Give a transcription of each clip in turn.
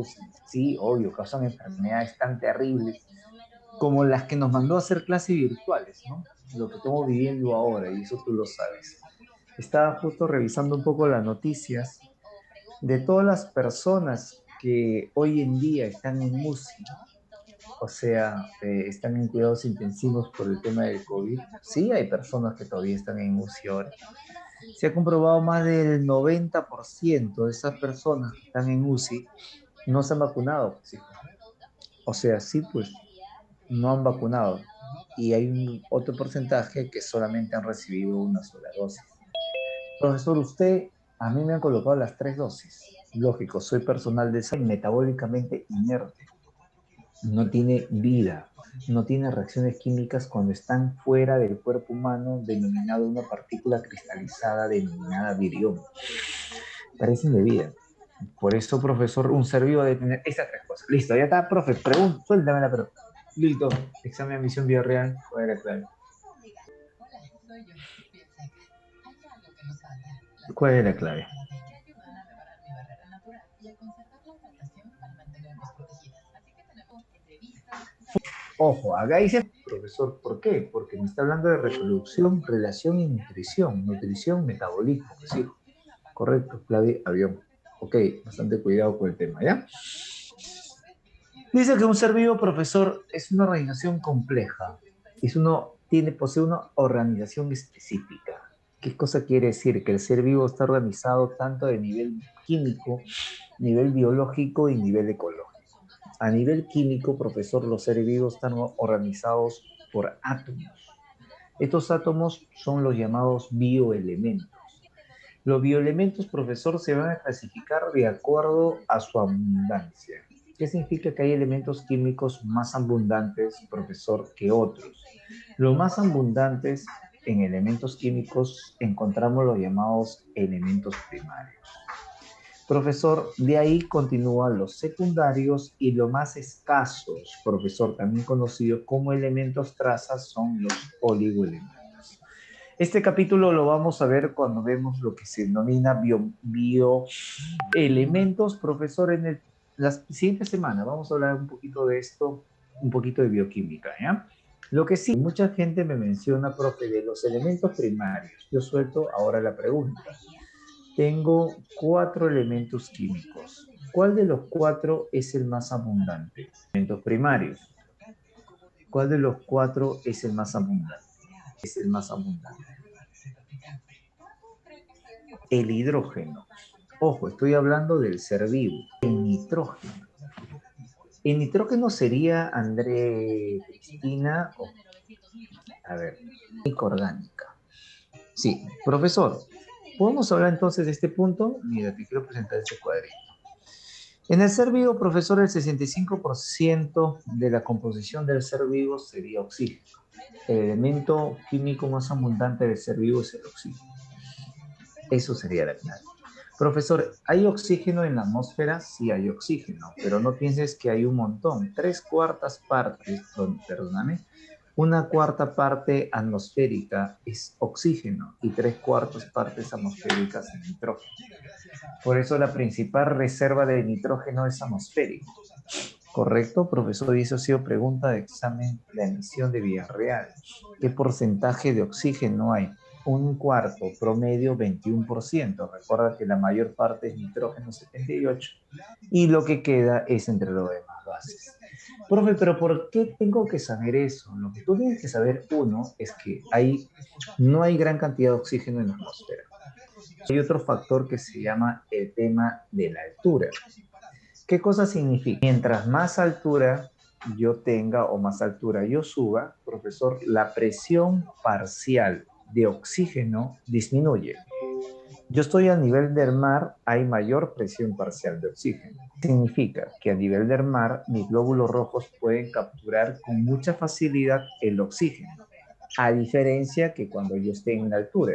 virus, sí, obvio, causan enfermedades tan terribles como las que nos mandó a hacer clases virtuales, ¿no? Lo que estamos viviendo ahora, y eso tú lo sabes. Estaba justo revisando un poco las noticias de todas las personas que hoy en día están en UCI, o sea, están en cuidados intensivos por el tema del COVID. Sí, hay personas que todavía están en UCI ahora. Se ha comprobado más del 90% de esas personas que están en UCI no se han vacunado, pues, hijo. O sea, sí, pues no han vacunado. Y hay un otro porcentaje que solamente han recibido una sola dosis. Profesor, usted, a mí me han colocado las 3 dosis. Lógico, soy personal de salud metabólicamente inerte. No tiene vida, no tiene reacciones químicas cuando están fuera del cuerpo humano, denominado una partícula cristalizada denominada virión. Carecen de vida. Por eso, profesor, un ser vivo debe tener esas 3 cosas. Listo, ya está, profe. Pregunta, suéltame la pregunta. Listo, examen de admisión biorreal. ¿Cuál es la clave? ¿Cuál es la clave? Ojo, acá dice, profesor, ¿por qué? Porque me está hablando de reproducción, relación y nutrición. Nutrición, metabolismo, sí. Correcto, clave, avión. Ok, bastante cuidado con el tema, ¿ya? Dice que un ser vivo, profesor, es una organización compleja. Posee una organización específica. ¿Qué cosa quiere decir? Que el ser vivo está organizado tanto de nivel químico, nivel biológico y nivel ecológico. A nivel químico, profesor, los seres vivos están organizados por átomos. Estos átomos son los llamados bioelementos. Los bioelementos, profesor, se van a clasificar de acuerdo a su abundancia. ¿Qué significa que hay elementos químicos más abundantes, profesor, que otros? Los más abundantes en elementos químicos encontramos los llamados elementos primarios. Profesor, de ahí continúan los secundarios y los más escasos, profesor, también conocidos como elementos trazas, son los oligoelementos. Este capítulo lo vamos a ver cuando vemos lo que se denomina bioelementos, profesor, la siguiente semana. Vamos a hablar un poquito de esto, un poquito de bioquímica, ¿ya? Lo que sí, mucha gente me menciona, profe, de los elementos primarios. Yo suelto ahora la pregunta. Tengo 4 elementos químicos. ¿Cuál de los 4 es el más abundante? Elementos primarios. ¿Cuál de los 4 es el más abundante? Es el más abundante. El hidrógeno. Ojo, estoy hablando del ser vivo. El nitrógeno. El nitrógeno sería, André, Cristina, a ver, química orgánica. Sí, profesor, ¿podemos hablar entonces de este punto? Mira, te quiero presentar este cuadrito. En el ser vivo, profesor, el 65% de la composición del ser vivo sería oxígeno. El elemento químico más abundante del ser vivo es el oxígeno. Eso sería la clave. Profesor, ¿hay oxígeno en la atmósfera? Sí hay oxígeno, pero no pienses que hay un montón. 3/4 partes, perdóname, 1/4 parte atmosférica es oxígeno y 3/4 partes atmosféricas es nitrógeno. Por eso la principal reserva de nitrógeno es atmosférico. ¿Correcto, profesor? Y eso ha sido pregunta de examen de admisión de Villarreal. ¿Qué porcentaje de oxígeno hay? 1/4, promedio 21%. Recuerda que la mayor parte es nitrógeno 78%, y lo que queda es entre los demás gases. Profe, pero ¿por qué tengo que saber eso? Lo que tú tienes que saber, uno, es que no hay gran cantidad de oxígeno en la atmósfera. Hay otro factor que se llama el tema de la altura. ¿Qué cosa significa? Mientras más altura yo tenga o más altura yo suba, profesor, la presión parcial de oxígeno disminuye. Yo estoy a nivel del mar, hay mayor presión parcial de oxígeno. Significa que a nivel del mar, mis glóbulos rojos pueden capturar con mucha facilidad el oxígeno, a diferencia que cuando yo esté en la altura.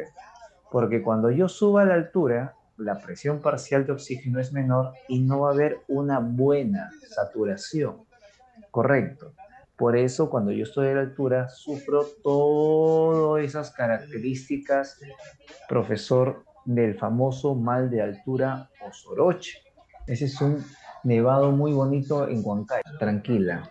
Porque cuando yo suba a la altura, la presión parcial de oxígeno es menor y no va a haber una buena saturación. Correcto. Por eso, cuando yo estoy a la altura, sufro todas esas características, profesor, del famoso mal de altura o soroche. Ese es un Nevado muy bonito en Huancayo. Tranquila.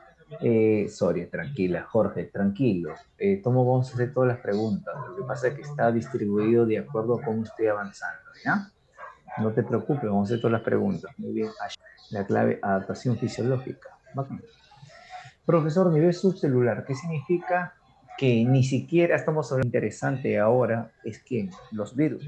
Tranquila. Jorge, tranquilo. Tomo, vamos a hacer todas las preguntas. Lo que pasa es que está distribuido de acuerdo a cómo estoy avanzando, ¿ya? No te preocupes, vamos a hacer todas las preguntas. Muy bien. La clave, adaptación fisiológica. Bacán. Profesor, nivel subcelular, ¿qué significa? Que ni siquiera estamos hablando interesante ahora, es que los virus.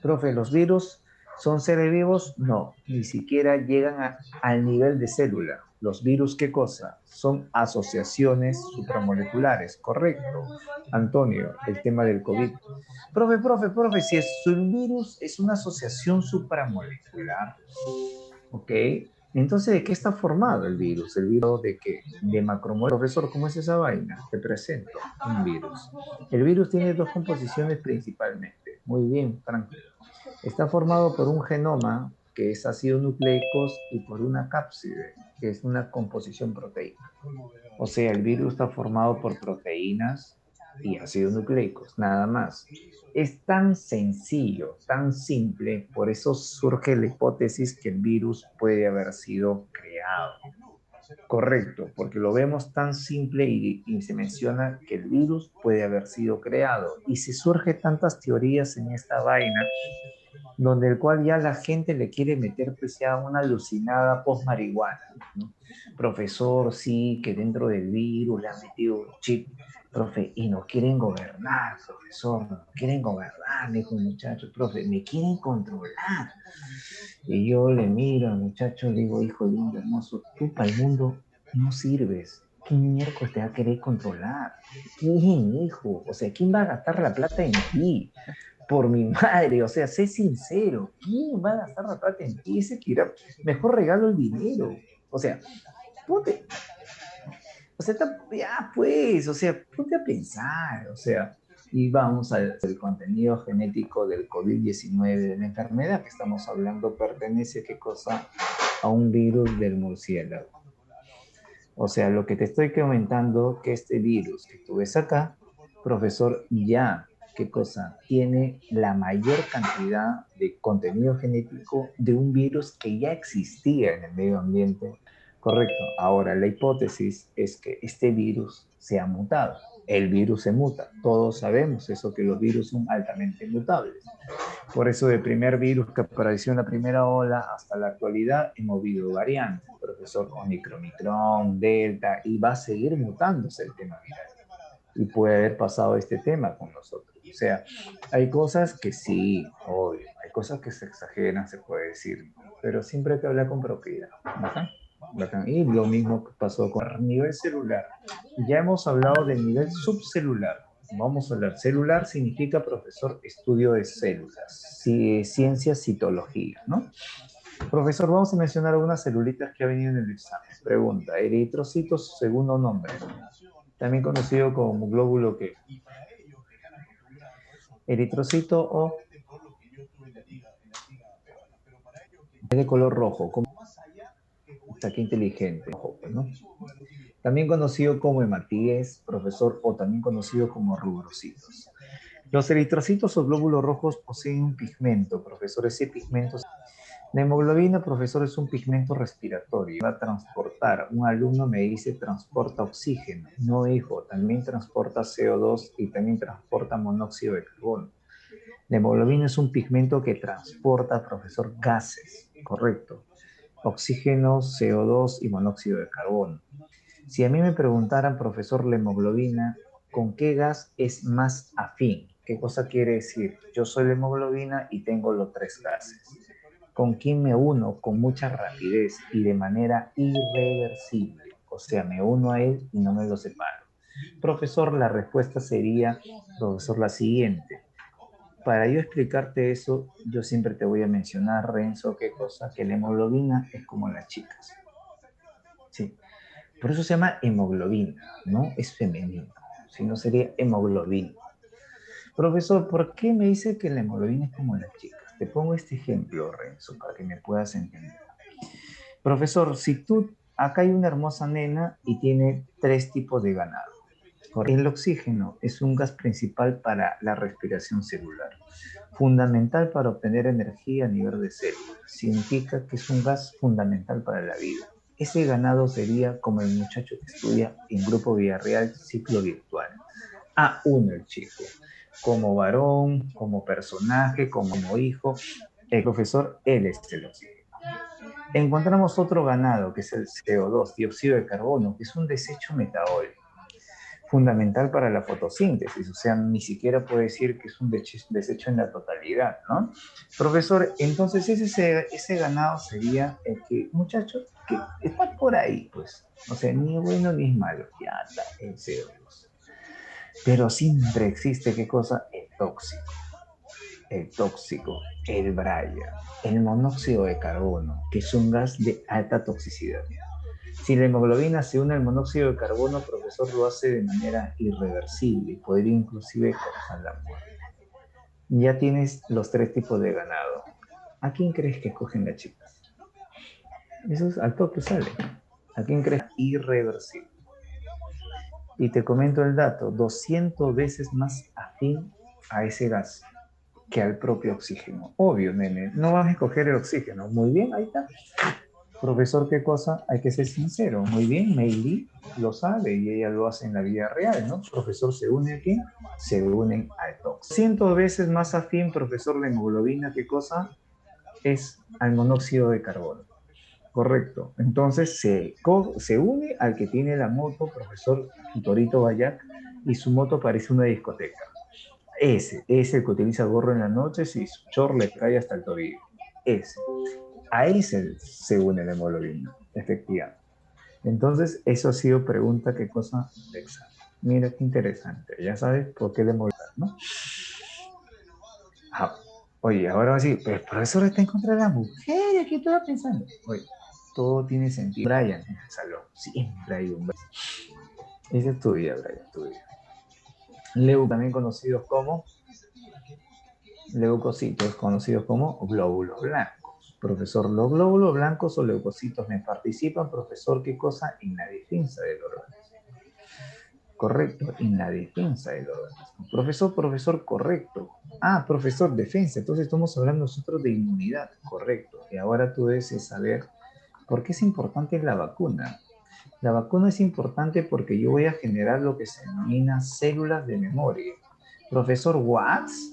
Profe, ¿los virus son seres vivos? No, ni siquiera llegan al nivel de célula. ¿Los virus qué cosa? Son asociaciones supramoleculares, correcto. Antonio, el tema del COVID. Profe, si es un virus es una asociación supramolecular, ¿ok? Entonces, ¿de qué está formado el virus? ¿El virus de qué? De macromoléculas. Profesor, ¿cómo es esa vaina? Te presento un virus. El virus tiene dos composiciones principalmente. Muy bien, Frank. Está formado por un genoma, que es ácido nucleicos, y por una cápside, que es una composición proteica. O sea, el virus está formado por proteínas y ácidos nucleicos, nada más. Es tan sencillo, tan simple, por eso surge la hipótesis que el virus puede haber sido creado. Correcto, porque lo vemos tan simple y se menciona que el virus puede haber sido creado. Y si surge tantas teorías en esta vaina, donde el cual ya la gente le quiere meter pues ya una alucinada post-marihuana, ¿no? Profesor, sí, que dentro del virus le han metido un chip, profe, y nos quieren gobernar, profesor, nos quieren gobernar, dijo el muchacho, profe, me quieren controlar. Y yo le miro al muchacho, le digo, hijo lindo, hermoso, tú para el mundo no sirves. ¿Quién miércoles te va a querer controlar? ¿Quién, hijo? O sea, ¿quién va a gastar la plata en ti? Por mi madre, o sea, sé sincero, ¿quién va a gastar la plata en ti? Ese tira, mejor regalo el dinero. O sea, ponte, o sea, ya pues, o sea, ponte a pensar, o sea, y vamos al contenido genético del COVID-19, de la enfermedad que estamos hablando, pertenece, ¿qué cosa? A un virus del murciélago. O sea, lo que te estoy comentando, que este virus que tú ves acá, profesor, ya, ¿qué cosa? Tiene la mayor cantidad de contenido genético de un virus que ya existía en el medio ambiente. Correcto. Ahora, la hipótesis es que este virus se ha mutado. El virus se muta. Todos sabemos eso, que los virus son altamente mutables. Por eso, del primer virus que apareció en la primera ola hasta la actualidad, hemos visto variantes, profesor Omicron, Delta, y va a seguir mutándose el tema viral. Y puede haber pasado este tema con nosotros. O sea, hay cosas que sí, obvio, hay cosas que se exageran, se puede decir, pero siempre hay que hablar con propiedad. ¿Bacán? Bacán. Y lo mismo que pasó con el nivel celular. Ya hemos hablado del nivel subcelular. Vamos a hablar. Celular significa, profesor, estudio de células, ciencia, citología, ¿no? Profesor, vamos a mencionar algunas celulitas que ha venido en el examen. Pregunta, eritrocitos, segundo nombre, también conocido como glóbulo ¿qué? Eritrocito o es de color rojo. Está qué inteligente, ¿no? También conocido como hematíes, profesor, o también conocido como rubrocitos. Los eritrocitos o glóbulos rojos poseen un pigmento, profesor. Ese pigmento, la hemoglobina, profesor, es un pigmento respiratorio. Va a transportar, un alumno me dice, transporta oxígeno. No, hijo, también transporta CO2 y también transporta monóxido de carbono. La hemoglobina es un pigmento que transporta, profesor, gases, correcto. Oxígeno, CO2 y monóxido de carbono. Si a mí me preguntaran, profesor, la hemoglobina, ¿con qué gas es más afín? ¿Qué cosa quiere decir? Yo soy la hemoglobina y tengo los tres gases. ¿Con quién me uno? Con mucha rapidez y de manera irreversible. O sea, me uno a él y no me lo separo. Profesor, la respuesta sería, profesor, la siguiente. Para yo explicarte eso, yo siempre te voy a mencionar, Renzo, qué cosa, que la hemoglobina es como las chicas. Sí. Por eso se llama hemoglobina, ¿no? Es femenino. Si no sería hemoglobina. Profesor, ¿por qué me dice que la hemoglobina es como las chicas? Te pongo este ejemplo, Renzo, para que me puedas entender. Profesor, si tú, acá hay una hermosa nena y tiene tres tipos de ganado. El oxígeno es un gas principal para la respiración celular. fundamental para obtener energía a nivel de células. Significa que es un gas fundamental para la vida. Ese ganado sería como el muchacho que estudia en Grupo Villarreal ciclo virtual. A1 el chico, como varón, como personaje, como hijo. El profesor, él es el oxígeno. Encontramos otro ganado, que es el CO2, dióxido de carbono, que es un desecho metabólico fundamental para la fotosíntesis, o sea, ni siquiera puede decir que es un desecho en la totalidad, ¿no? Profesor, entonces ese ganado sería el que, muchachos, que está por ahí, pues, o sea, ni es bueno ni es malo, ya está, el CO2. Pero siempre existe, ¿qué cosa? El tóxico, el braya, el monóxido de carbono, que es un gas de alta toxicidad. Si la hemoglobina se une al monóxido de carbono, profesor, lo hace de manera irreversible y podría inclusive causar la muerte. Ya tienes los 3 tipos de ganado. ¿A quién crees que cogen las chicas? Eso es al toque sale. ¿A quién crees? Irreversible. Y te comento el dato, 200 veces más afín a ese gas que al propio oxígeno. Obvio, nene, no vas a escoger el oxígeno. Muy bien, ahí está. Profesor, ¿qué cosa? Hay que ser sincero. Muy bien, Meili lo sabe y ella lo hace en la vida real, ¿no? Profesor, ¿se une a quién? Se unen al TOX. 100 veces más afín, profesor, la hemoglobina, ¿qué cosa? Es al monóxido de carbono. Correcto. Entonces se une al que tiene la moto, profesor Torito Bayac, y su moto parece una discoteca. Ese el que utiliza gorro en las noches y su short le cae hasta el tobillo. Ese. Ahí se une la hemoglobina, efectivamente. Entonces, eso ha sido pregunta, ¿qué cosa? De examen. Mira qué interesante. Ya sabes por qué la hemoglobina, ¿no? Ah, oye, ahora va a decir, pero el profesor está en contra de la mujer, ¿qué estaba pensando? Oye, todo tiene sentido. Brian en el salón, siempre hay un Brian. Esa es tu vida, Brian, tu vida. También conocidos como leucocitos, conocidos como glóbulos blancos. Profesor, los glóbulos blancos o leucocitos me participan, profesor, ¿qué cosa? En la defensa del organismo. Correcto, en la defensa del organismo. Profesor, correcto. Ah, profesor, defensa. Entonces estamos hablando nosotros de inmunidad, correcto. Y ahora tú debes saber por qué es importante la vacuna. La vacuna es importante porque yo voy a generar lo que se denomina células de memoria. Profesor Watts,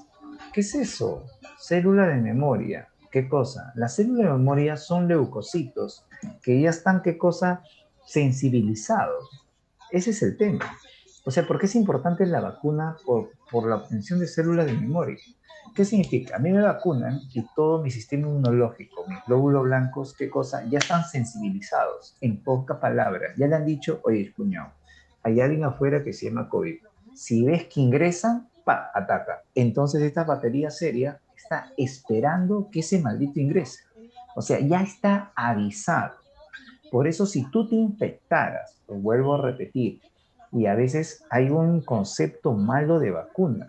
¿qué es eso? Célula de memoria. ¿Qué cosa? Las células de memoria son leucocitos que ya están, ¿qué cosa? Sensibilizados. Ese es el tema. O sea, ¿por qué es importante la vacuna por la obtención de células de memoria? ¿Qué significa? A mí me vacunan y todo mi sistema inmunológico, mis glóbulos blancos, ¿qué cosa? Ya están sensibilizados, en pocas palabras. Ya le han dicho, oye, cuñado, hay alguien afuera que se llama COVID. Si ves que ingresan, ¡pa!, ataca. Entonces esta batería seria está esperando que ese maldito ingrese. O sea, ya está avisado. Por eso si tú te infectaras, lo vuelvo a repetir, y a veces hay un concepto malo de vacuna.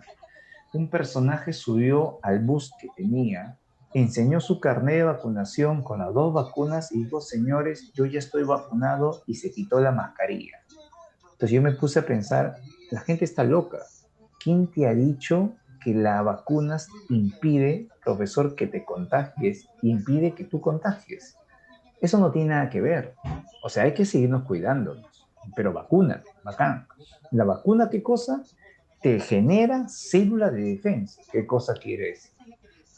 Un personaje subió al bus que tenía, enseñó su carnet de vacunación con las 2 vacunas y dijo, señores, yo ya estoy vacunado, y se quitó la mascarilla. Entonces yo me puse a pensar, la gente está loca. ¿Quién te ha dicho que la vacuna impide, profesor, que te contagies, impide que tú contagies? Eso no tiene nada que ver. O sea, hay que seguirnos cuidándonos. Pero vacúnate, bacán. ¿La vacuna qué cosa? Te genera célula de defensa. ¿Qué cosa quieres?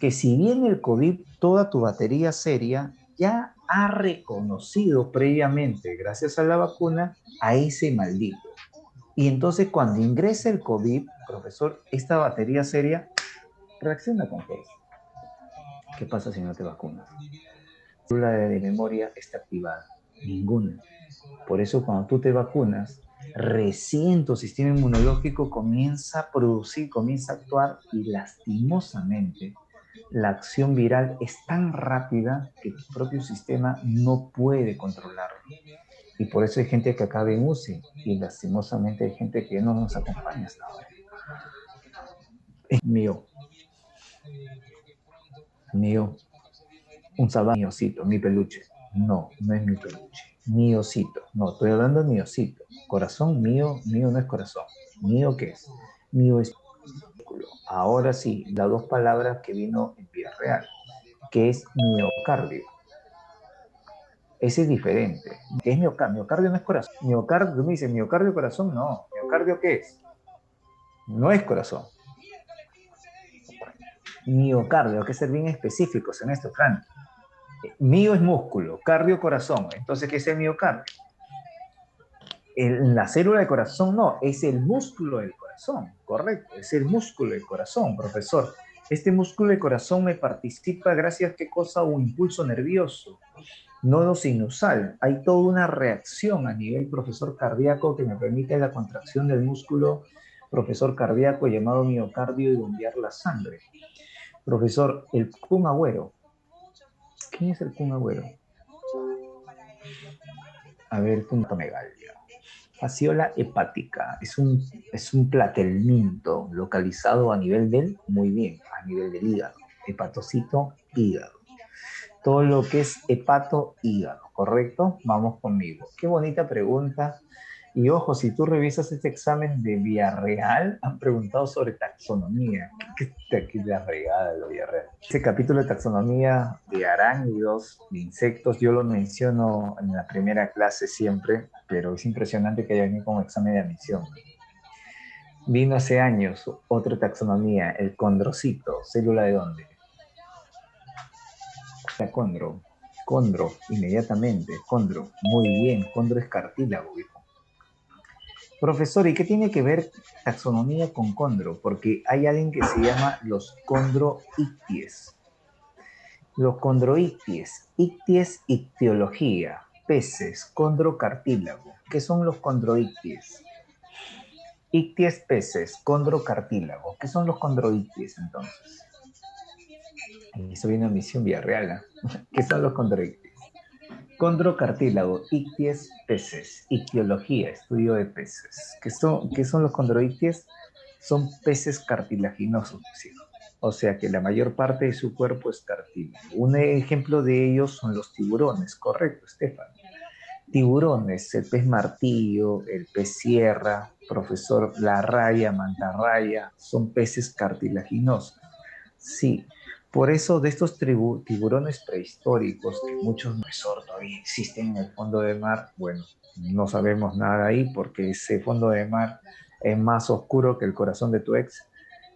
Que si bien el COVID, toda tu batería seria ya ha reconocido previamente, gracias a la vacuna, a ese maldito. Y entonces cuando ingresa el COVID, profesor, esta batería seria reacciona con fuerza. ¿Qué pasa si no te vacunas? La célula de memoria está activada. Ninguna. Por eso cuando tú te vacunas, recién tu sistema inmunológico comienza a producir, comienza a actuar, y lastimosamente la acción viral es tan rápida que tu propio sistema no puede controlarlo. Y por eso hay gente que acaba en UCI y lastimosamente hay gente que no nos acompaña hasta ahora. Es mío, un sabán, mi osito, mi peluche. No, no es mi peluche. Mi osito. No, estoy hablando de mi osito. Corazón mío, mío no es corazón. ¿Mío qué es? Mío es músculo. Ahora sí, las dos palabras que vino en vía real, que es miocardio. Ese es diferente. ¿Qué es miocardio? Miocardio no es corazón. Miocardio, tú me dices, miocardio, corazón, no. ¿Miocardio qué es? No es corazón. Miocardio, hay que ser bien específicos en esto, Fran. Mio es músculo, cardio, corazón. Entonces, ¿qué es el miocardio? La célula del corazón no, es el músculo del corazón, correcto, es el músculo del corazón, profesor. Este músculo del corazón me participa gracias a qué cosa, un impulso nervioso, nodo sinusal. Hay toda una reacción a nivel profesor cardíaco que me permite la contracción del músculo profesor cardíaco llamado miocardio y bombear la sangre. Profesor, el Kun Agüero. ¿Quién es el Kun Agüero? A ver, punto megalia. Fasciola hepática es un platelminto localizado a nivel del, muy bien, a nivel del hígado, hepatocito, hígado. Todo lo que es hepato, hígado, ¿correcto? Vamos conmigo. Qué bonita pregunta. Y ojo, si tú revisas este examen de Villarreal, han preguntado sobre taxonomía. ¿Qué la regada de lo Villarreal? Ese capítulo de taxonomía de arácnidos, de insectos, yo lo menciono en la primera clase siempre, pero es impresionante que haya venido como examen de admisión. Vino hace años otra taxonomía, el condrocito, ¿célula de dónde? La condro, inmediatamente, condro, muy bien, condro es cartílago, hijo. Profesor, ¿y qué tiene que ver taxonomía con condro? Porque hay alguien que se llama los condroicties. Los condroicties, icties, ictiología, peces, condrocartílago. ¿Qué son los condroicties? Icties, peces, condrocartílago. ¿Qué son los condroicties entonces? Eso viene a misión Villarreal, ¿eh? ¿Qué son los condroicties? Condrocartílago, icties, peces, ictiología, estudio de peces. ¿Qué son los condroicties? Son peces cartilaginosos, ¿sí? O sea que la mayor parte de su cuerpo es cartílago. Un ejemplo de ellos son los tiburones, correcto, Estefan. Tiburones, el pez martillo, el pez sierra, profesor, la raya, mantarraya, son peces cartilaginosos. Sí, por eso de estos tiburones prehistóricos, que muchos profesor todavía existen en el fondo del mar, bueno, no sabemos nada ahí porque ese fondo de mar es más oscuro que el corazón de tu ex,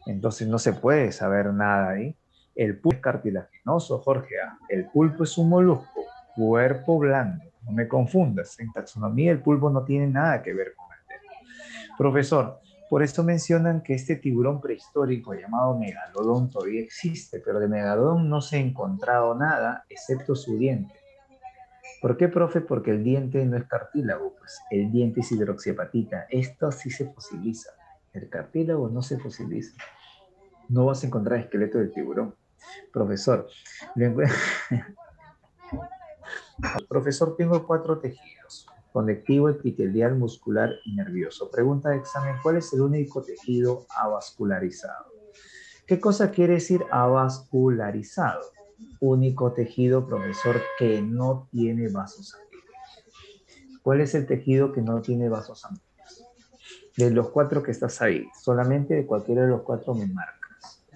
entonces no se puede saber nada ahí. El pulpo es cartilaginoso, Jorge. El pulpo es un molusco, cuerpo blando. No me confundas. En taxonomía el pulpo no tiene nada que ver con el tema. Profesor, por eso mencionan que este tiburón prehistórico llamado megalodón todavía existe, pero de megalodón no se ha encontrado nada excepto su diente. ¿Por qué, profe? Porque el diente no es cartílago, pues el diente es hidroxiapatita. Esto sí se fosiliza. El cartílago no se fosiliza. No vas a encontrar esqueleto del tiburón. Profesor, profesor, tengo 4 tejidos: conectivo, epitelial, muscular y nervioso. Pregunta de examen: ¿cuál es el único tejido avascularizado? ¿Qué cosa quiere decir avascularizado? Único tejido, profesor, que no tiene vasos sanguíneos. ¿Cuál es el tejido que no tiene vasos sanguíneos? De los 4 que estás ahí, solamente de cualquiera de los 4 me marcas.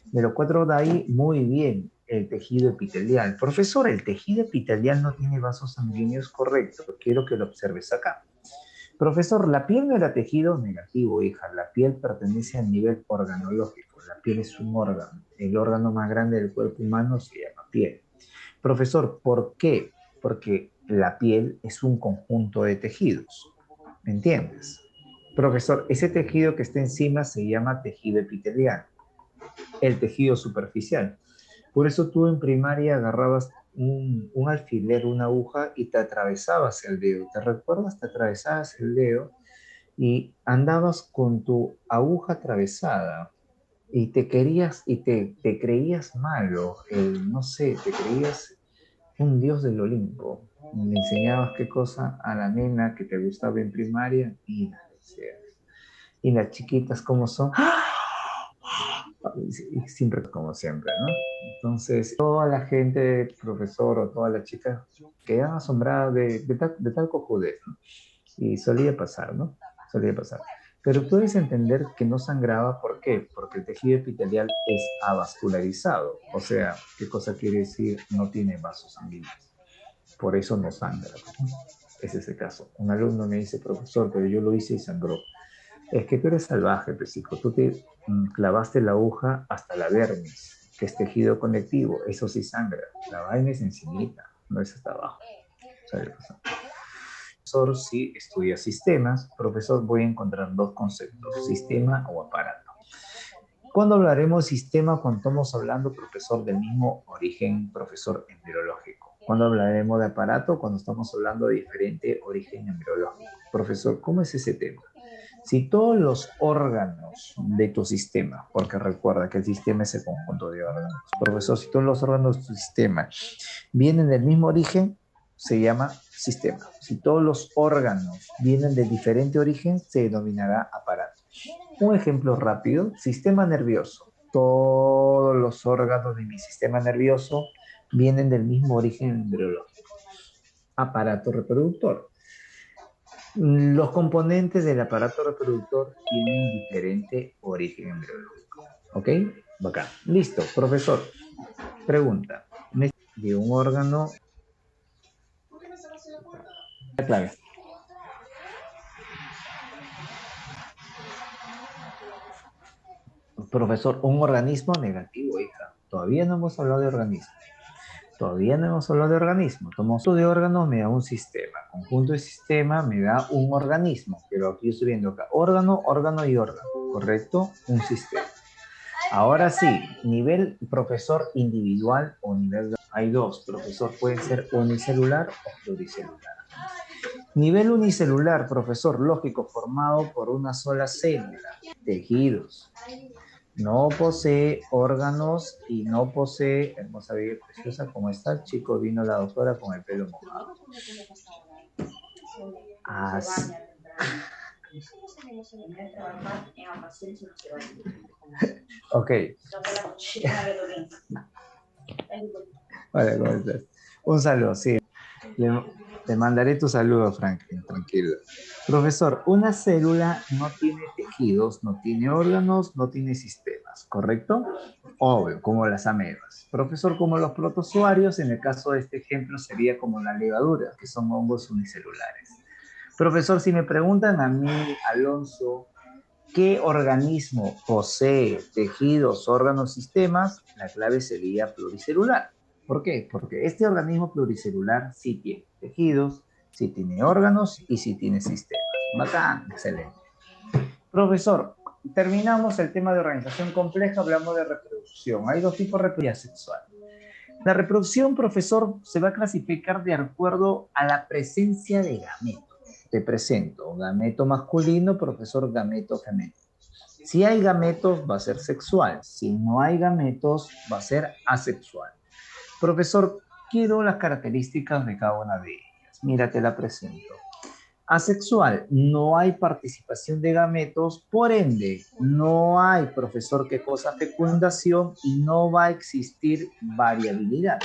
De los 4 de ahí, muy bien, el tejido epitelial. Profesor, el tejido epitelial no tiene vasos sanguíneos, correcto. Quiero que lo observes acá. Profesor, la piel no era tejido negativo, hija. La piel pertenece al nivel organológico. La piel es un órgano. El órgano más grande del cuerpo humano se llama piel. Profesor, ¿por qué? Porque la piel es un conjunto de tejidos. ¿Me entiendes? Profesor, ese tejido que está encima se llama tejido epitelial, el tejido superficial. Por eso tú en primaria agarrabas un alfiler, una aguja y te atravesabas el dedo. ¿Te recuerdas? Te atravesabas el dedo y andabas con tu aguja atravesada y te creías malo, no sé, te creías un dios del Olimpo. Le enseñabas qué cosa a la nena que te gustaba en primaria y las deseas. Y las chiquitas como son, siempre como siempre, ¿no? Entonces, toda la gente, profesor o todas las chicas quedaban asombradas de tal cojudez, ¿no? Y solía pasar, ¿no? Solía pasar. Pero puedes entender que no sangraba, ¿por qué? Porque el tejido epitelial es avascularizado. O sea, ¿qué cosa quiere decir? No tiene vasos sanguíneos. Por eso no sangra. Es ese caso. Un alumno me dice, profesor, pero yo lo hice y sangró. Es que tú eres salvaje, pues, hijo. Tú te clavaste la aguja hasta la dermis, que es tejido conectivo. Eso sí sangra. La vaina es encimita, no es hasta abajo. Profesor, si estudia sistemas, profesor, voy a encontrar dos conceptos, sistema o aparato. ¿Cuándo hablaremos sistema? Cuando estamos hablando, profesor, del mismo origen, profesor, embriológico. ¿Cuándo hablaremos de aparato? Cuando estamos hablando de diferente origen embriológico. Profesor, ¿cómo es ese tema? Si todos los órganos de tu sistema, porque recuerda que el sistema es el conjunto de órganos, profesor, si todos los órganos de tu sistema vienen del mismo origen, se llama sistema. Si todos los órganos vienen de diferente origen, se denominará aparato. Un ejemplo rápido, sistema nervioso. Todos los órganos de mi sistema nervioso vienen del mismo origen embriológico. Aparato reproductor. Los componentes del aparato reproductor tienen diferente origen embriológico. ¿Ok? Bacán. Listo, profesor. Pregunta. De un órgano. La clave. Profesor, un organismo negativo, hija. Todavía no hemos hablado de organismo. Todavía no hemos hablado de organismo. Conjunto de órganos me da un sistema. Conjunto de sistema me da un organismo. Pero aquí estoy viendo acá. Órgano, órgano y órgano. ¿Correcto? Un sistema. Ahora sí, nivel profesor individual o nivel... Hay dos, profesor. Puede ser unicelular o pluricelular. Nivel unicelular, profesor, lógico, formado por una sola célula. Tejidos. No posee órganos y no posee, hermosa, bella, preciosa, como está el chico, vino la doctora con el pelo mojado. Así. Ok. Hola, ¿cómo estás? Un saludo, sí. Le mandaré tu saludo, Franklin, tranquilo. Profesor, una célula no tiene tejidos, no tiene órganos, no tiene sistemas, ¿correcto? Obvio, como las amebas. Profesor, como los protozoarios, en el caso de este ejemplo sería como la levadura, que son hongos unicelulares. Profesor, si me preguntan a mí, Alonso, ¿qué organismo posee tejidos, órganos, sistemas? La clave sería pluricelular. ¿Por qué? Porque este organismo pluricelular sí tiene tejidos, sí tiene órganos y sí tiene sistemas. Bacán, excelente. Profesor, terminamos el tema de organización compleja, hablamos de reproducción. Hay dos tipos de reproducción sexual. La reproducción, profesor, se va a clasificar de acuerdo a la presencia de gametos. Te presento gameto masculino, profesor, gameto femenino. Si hay gametos, va a ser sexual. Si no hay gametos, va a ser asexual. Profesor, quiero las características de cada una de ellas. Mira, te la presento. Asexual, no hay participación de gametos, por ende, no hay, profesor, qué cosa, fecundación y no va a existir variabilidad.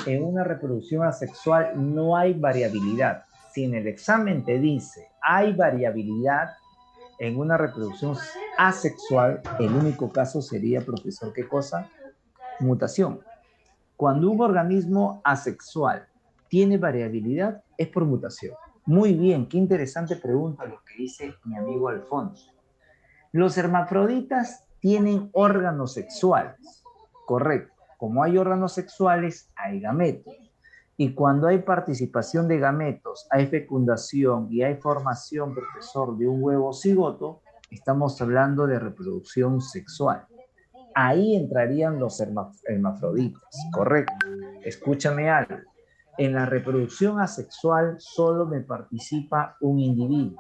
En una reproducción asexual no hay variabilidad. Si en el examen te dice hay variabilidad, en una reproducción asexual, el único caso sería, profesor, ¿qué cosa? Mutación. Cuando un organismo asexual tiene variabilidad, es por mutación. Muy bien, qué interesante pregunta lo que dice mi amigo Alfonso. Los hermafroditas tienen órganos sexuales, correcto. Como hay órganos sexuales, hay gametos. Y cuando hay participación de gametos, hay fecundación y hay formación, profesor, de un huevo cigoto, estamos hablando de reproducción sexual. Ahí entrarían los hermafroditas, correcto. Escúchame algo. En la reproducción asexual solo me participa un individuo.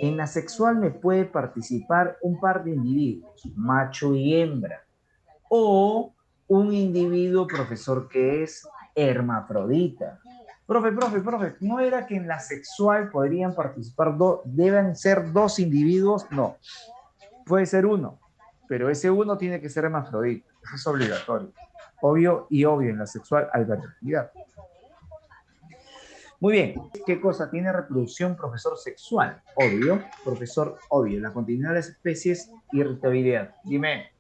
En la sexual me puede participar un par de individuos, macho y hembra, o un individuo, profesor, que es hermafrodita. Profe, ¿no era que en la sexual podrían participar deben ser dos individuos? No, puede ser uno, pero ese uno tiene que ser hermafrodita, eso es obligatorio. Obvio, en la sexual hay variabilidad. Muy bien. ¿Qué cosa tiene reproducción, profesor? Sexual. Obvio. Profesor, obvio. La continuidad de las especies, irritabilidad. Dime.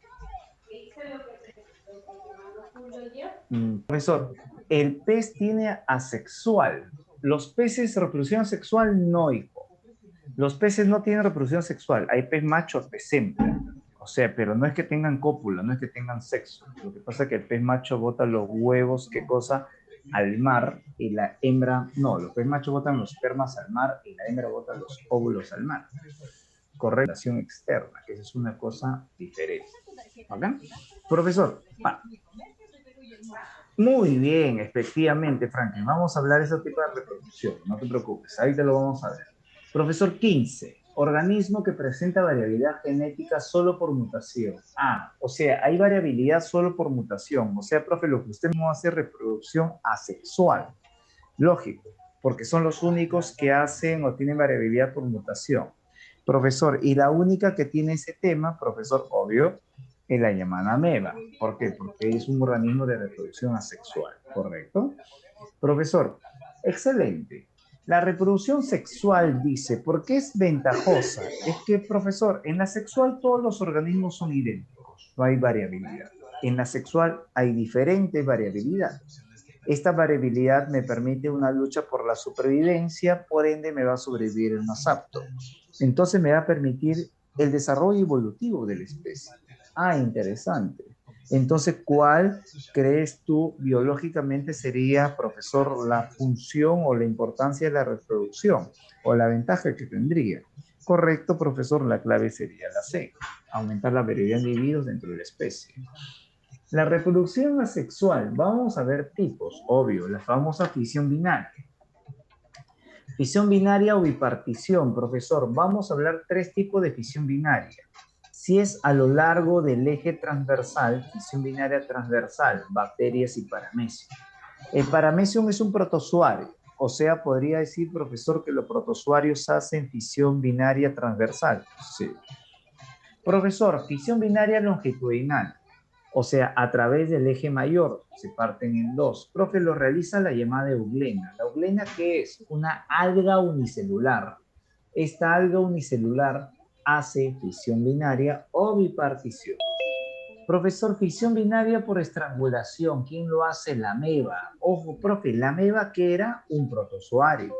Profesor, el pez tiene asexual. Los peces, reproducción sexual, no, hijo. Los peces no tienen reproducción sexual. Hay pez macho, pez hembra. O sea, pero no es que tengan cópula, no es que tengan sexo. Lo que pasa es que el pez macho bota los huevos, ¿qué cosa? Al mar, y la hembra, no, los pez machos botan los espermas al mar y la hembra bota los óvulos al mar. Correlación externa, que esa es una cosa diferente. ¿Ok? Profesor, muy bien, efectivamente, Franklin. Vamos a hablar de ese tipo de reproducción, no te preocupes, ahí te lo vamos a ver. Profesor 15, organismo que presenta variabilidad genética solo por mutación. O sea, hay variabilidad solo por mutación. O sea, profe, lo que usted no hace es reproducción asexual. Lógico, porque son los únicos que hacen o tienen variabilidad por mutación. Profesor, y la única que tiene ese tema, profesor, obvio, es la llamada ameba. ¿Por qué? Porque es un organismo de reproducción asexual, ¿correcto? Profesor, excelente. La reproducción sexual dice, ¿por qué es ventajosa? Es que, profesor, en la sexual todos los organismos son idénticos, no hay variabilidad. En la sexual hay diferente variabilidad. Esta variabilidad me permite una lucha por la supervivencia, por ende me va a sobrevivir el más apto. Entonces me va a permitir el desarrollo evolutivo de la especie. Interesante. Entonces, ¿cuál crees tú biológicamente sería, profesor, la función o la importancia de la reproducción o la ventaja que tendría? Correcto, profesor, la clave sería la C, aumentar la variedad de individuos dentro de la especie. La reproducción asexual, vamos a ver tipos, obvio, la famosa fisión binaria. Fisión binaria o bipartición, profesor, vamos a hablar tres tipos de fisión binaria. Si es a lo largo del eje transversal, fisión binaria transversal, bacterias y paramecium. El paramecium es un protozoario, o sea, podría decir, profesor, que los protozoarios hacen fisión binaria transversal. Sí. Profesor, fisión binaria longitudinal, o sea, a través del eje mayor, se parten en dos. Profe, lo realiza la llamada euglena. ¿La euglena qué es? Una alga unicelular. Esta alga unicelular hace fisión binaria o bipartición. Profesor, fisión binaria por estrangulación. ¿Quién lo hace? La ameba. Ojo, profe, la ameba que era un protozoario.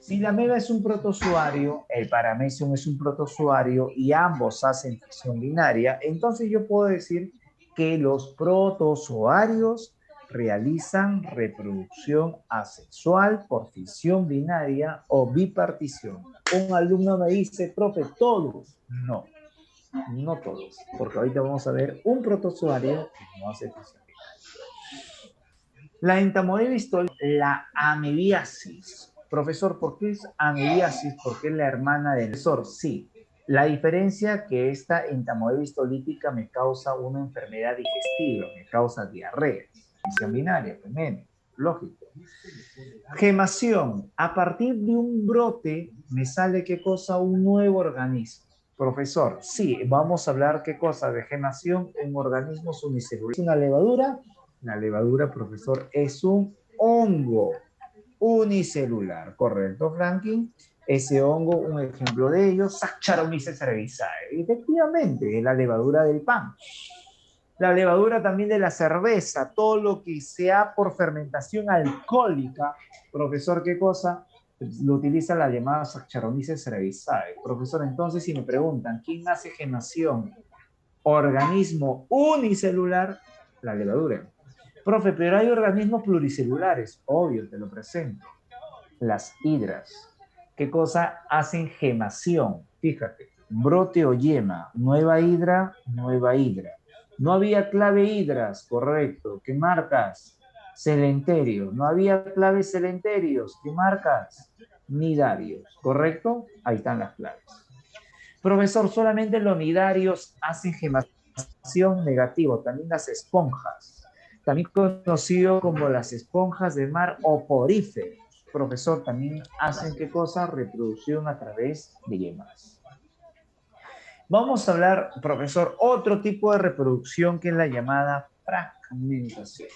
Si la ameba es un protozoario, el paramecium es un protozoario y ambos hacen fisión binaria, entonces yo puedo decir que los protozoarios realizan reproducción asexual por fisión binaria o bipartición. Un alumno me dice, profe, ¿todos? No, no todos, porque ahorita vamos a ver un protozoario que no hace fisión binaria. La entamoeba histológica, la amebiasis. Profesor, ¿por qué es amebiasis? ¿Por qué es la hermana del profesor? Sí. La diferencia que esta entamoeba histolítica me causa una enfermedad digestiva, me causa diarrea, fisión binaria, primero, lógico. Gemación. A partir de un brote me sale ¿qué cosa? Un nuevo organismo. Profesor, sí, vamos a hablar ¿qué cosa? De gemación en organismos unicelulares. ¿Es una levadura? La levadura, profesor, es un hongo unicelular, ¿correcto, Franklin? Ese hongo, un ejemplo de ello, Saccharomyces cerevisiae. Efectivamente, es la levadura del pan. La levadura también de la cerveza, todo lo que sea por fermentación alcohólica. Profesor, ¿qué cosa? Lo utiliza la llamada Saccharomyces cerevisiae. Profesor, entonces, si me preguntan, ¿quién hace gemación? Organismo unicelular, la levadura. Profe, pero hay organismos pluricelulares. Obvio, te lo presento. Las hidras. ¿Qué cosa hacen gemación? Fíjate, brote o yema, nueva hidra, nueva hidra. No había clave hidras, correcto. ¿Qué marcas? Celenterios. No había clave celenterios. ¿Qué marcas? Nidarios, ¿correcto? Ahí están las claves. Profesor, solamente los nidarios hacen gemación negativo, también las esponjas, también conocido como las esponjas de mar o poríferos. Profesor, también hacen qué cosa? Reproducción a través de yemas. Vamos a hablar, profesor, otro tipo de reproducción que es la llamada fragmentación.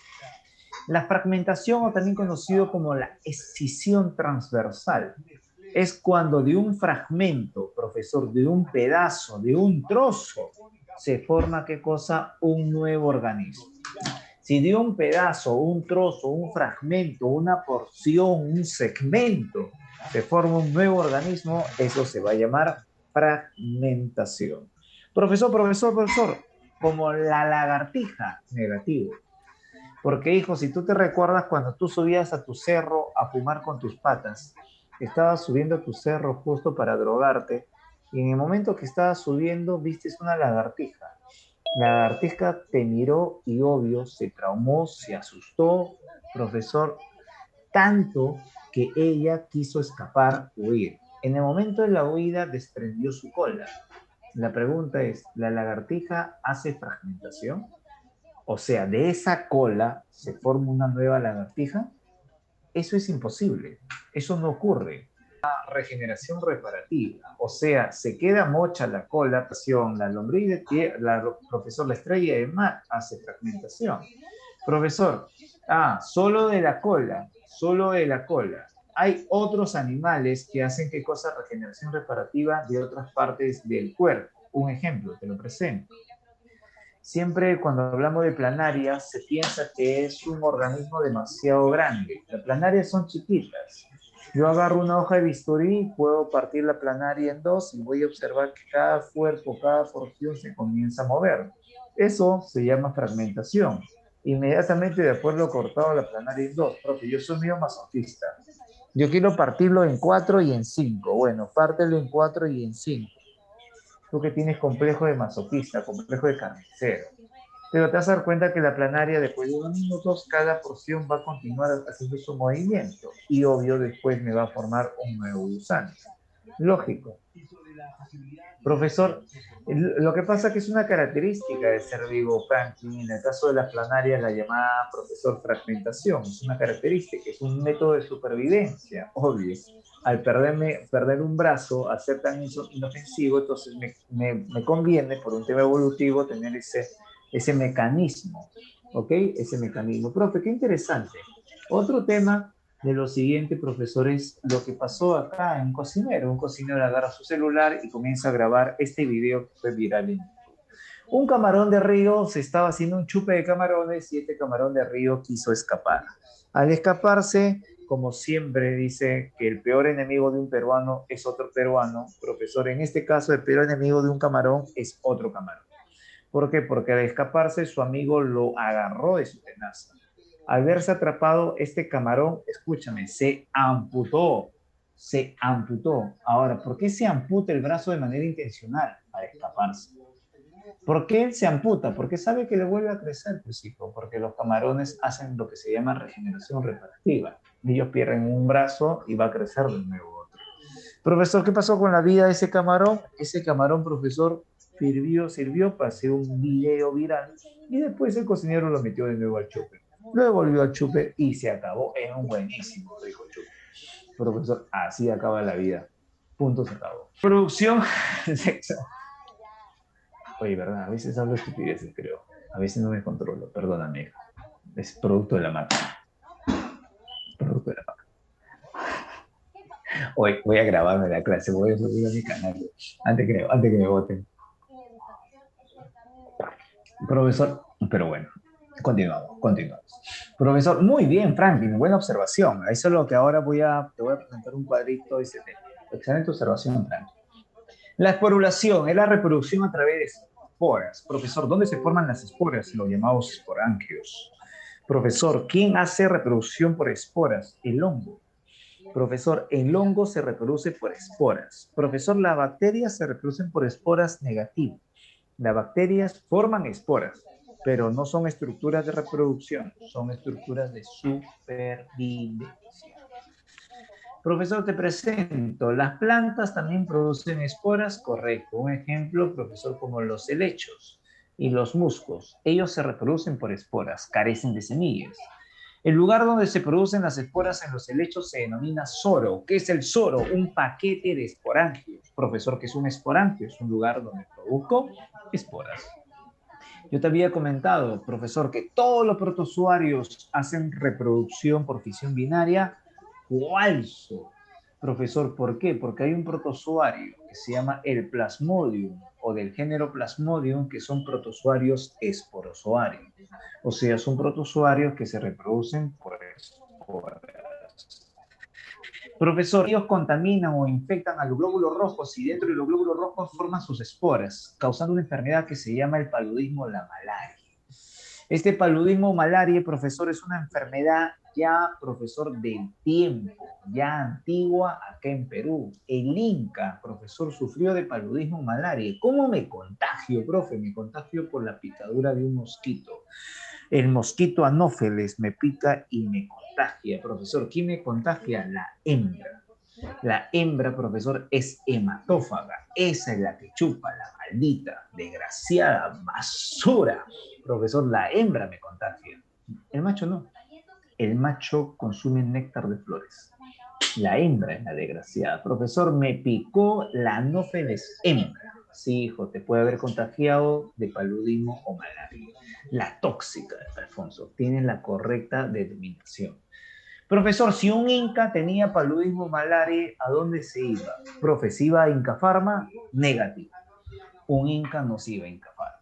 La fragmentación, o también conocido como la escisión transversal, es cuando de un fragmento, profesor, de un pedazo, de un trozo, se forma, ¿qué cosa? Un nuevo organismo. Si de un pedazo, un trozo, un fragmento, una porción, un segmento, se forma un nuevo organismo, eso se va a llamar fragmentación. Profesor, como la lagartija, negativo. Porque, hijo, si tú te recuerdas cuando tú subías a tu cerro a fumar con tus patas, estabas subiendo a tu cerro justo para drogarte, y en el momento que estabas subiendo, viste una lagartija. La lagartija te miró y obvio se traumó, se asustó, profesor, tanto que ella quiso escapar, huir. En el momento de la huida desprendió su cola. La pregunta es, ¿la lagartija hace fragmentación? O sea, de esa cola se forma una nueva lagartija. Eso es imposible. Eso no ocurre. Regeneración reparativa, o sea, se queda mocha la cola, la lombriz de tierra, profesor, la estrella de mar hace fragmentación. Profesor, solo de la cola. Hay otros animales que hacen qué cosa, regeneración reparativa de otras partes del cuerpo. Un ejemplo, te lo presento. Siempre cuando hablamos de planarias se piensa que es un organismo demasiado grande. Las planarias son chiquitas. Yo agarro una hoja de bisturí, puedo partir la planaria en dos y voy a observar que cada cuerpo, cada porción se comienza a mover. Eso se llama fragmentación. Inmediatamente después lo cortado la planaria en dos. Profe, yo soy medio masoquista. Yo quiero partirlo en cuatro y en cinco. Bueno, pártelo en cuatro y en cinco. Tú que tienes complejo de masoquista, complejo de carnicero. Pero te vas a dar cuenta que la planaria, después de unos minutos, cada porción va a continuar haciendo su movimiento. Y obvio, después me va a formar un nuevo gusano. Lógico. Profesor, lo que pasa es que es una característica de ser vivo, Franklin. En el caso de las planarias, la llamada profesor fragmentación. Es una característica, es un método de supervivencia, obvio. Al perder un brazo, al ser tan inofensivo, entonces me conviene, por un tema evolutivo, tener ese mecanismo, ¿ok? Ese mecanismo. Profe, qué interesante. Otro tema de lo siguiente, profesor, es lo que pasó acá en un cocinero. Un cocinero agarra su celular y comienza a grabar este video que fue viral en YouTube. Un camarón de río se estaba haciendo un chupe de camarones y este camarón de río quiso escapar. Al escaparse, como siempre dice que el peor enemigo de un peruano es otro peruano, profesor, en este caso el peor enemigo de un camarón es otro camarón. ¿Por qué? Porque al escaparse su amigo lo agarró de su tenaza. Al verse atrapado, este camarón, escúchame, se amputó. Se amputó. Ahora, ¿por qué se amputa el brazo de manera intencional? Para escaparse. ¿Por qué él se amputa? Porque sabe que le vuelve a crecer, pues hijo, porque los camarones hacen lo que se llama regeneración reparativa. Ellos pierden un brazo y va a crecer de nuevo otro. Profesor, ¿qué pasó con la vida de ese camarón? Ese camarón, profesor, sirvió para hacer un video viral y después el cocinero lo metió de nuevo al chupe. Luego volvió al chupe y se acabó. Es un buenísimo, dijo el chupe. Profesor, así acaba la vida. Punto, se acabó. Producción, sexo. Oye, verdad, a veces hablo estupideces, creo. A veces no me controlo, perdóname, hija. Es producto de la máquina. Producto de la máquina. Hoy voy a grabarme la clase, voy a subir a mi canal antes que me voten. Profesor, pero bueno, continuamos. Profesor, muy bien, Franklin, buena observación. Eso es lo que ahora te voy a presentar un cuadrito de ese tema. Excelente observación, Franklin. La esporulación es la reproducción a través de esporas. Profesor, ¿dónde se forman las esporas? Los llamados esporangios. Profesor, ¿quién hace reproducción por esporas? El hongo. Profesor, el hongo se reproduce por esporas. Profesor, las bacterias se reproducen por esporas negativas. Las bacterias forman esporas, pero no son estructuras de reproducción, son estructuras de supervivencia. Profesor, te presento. Las plantas también producen esporas, correcto. Un ejemplo, profesor, como los helechos y los musgos. Ellos se reproducen por esporas, carecen de semillas. El lugar donde se producen las esporas en los helechos se denomina soro. ¿Qué es el soro? Un paquete de esporangios. Profesor, ¿qué es un esporangio? Es un lugar donde produzco esporas. Yo te había comentado, profesor, que todos los protozoarios hacen reproducción por fisión binaria. Falso. Profesor, ¿por qué? Porque hay un protozoario que se llama el Plasmodium o del género Plasmodium, que son protozoarios esporozoarios. O sea, son protozoarios que se reproducen por esporas. Profesor, ellos contaminan o infectan a los glóbulos rojos y dentro de los glóbulos rojos forman sus esporas, causando una enfermedad que se llama el paludismo, la malaria. Este paludismo malaria, profesor, es una enfermedad ya, profesor, del tiempo, ya antigua acá en Perú. El Inca, profesor, sufrió de paludismo malaria. ¿Cómo me contagio, profe? Me contagio por la picadura de un mosquito. El mosquito anófeles me pica y me contagia, profesor. ¿Quién me contagia? La hembra. La hembra, profesor, es hematófaga. Esa es la que chupa, la maldita, desgraciada, basura. Profesor, la hembra me contagia. El macho no. El macho consume néctar de flores. La hembra es la desgraciada. Profesor, me picó la anófeles hembra. Sí, hijo, te puede haber contagiado de paludismo o malaria. La tóxica, Alfonso, tiene la correcta denominación. Profesor, si un inca tenía paludismo malaria, ¿a dónde se iba? Profe, ¿se iba a Inca Pharma? Negativo. Un inca no se iba a Inca Pharma.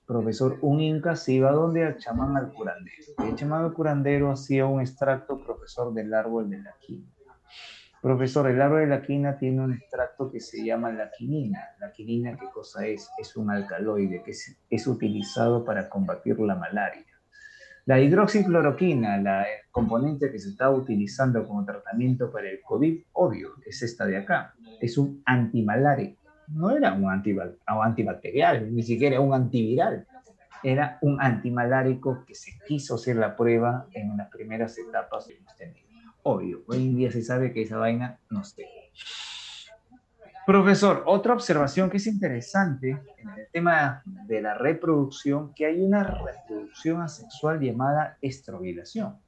Profesor, un inca se iba a dónde? Al chamán al curandero. El chamán al curandero hacía un extracto, profesor, del árbol de la quina. Profesor, el árbol de la quina tiene un extracto que se llama la quinina. La quinina, ¿qué cosa es? Es un alcaloide que es utilizado para combatir la malaria. La hidroxicloroquina, la componente que se está utilizando como tratamiento para el COVID, obvio, es esta de acá. Es un antimalárico. No era un antibacterial, ni siquiera un antiviral. Era un antimalárico que se quiso hacer la prueba en las primeras etapas que hemos tenido. Obvio, hoy en día se sabe que esa vaina no se. Profesor, otra observación que es interesante en el tema de la reproducción, que hay una reproducción asexual llamada estrobilación.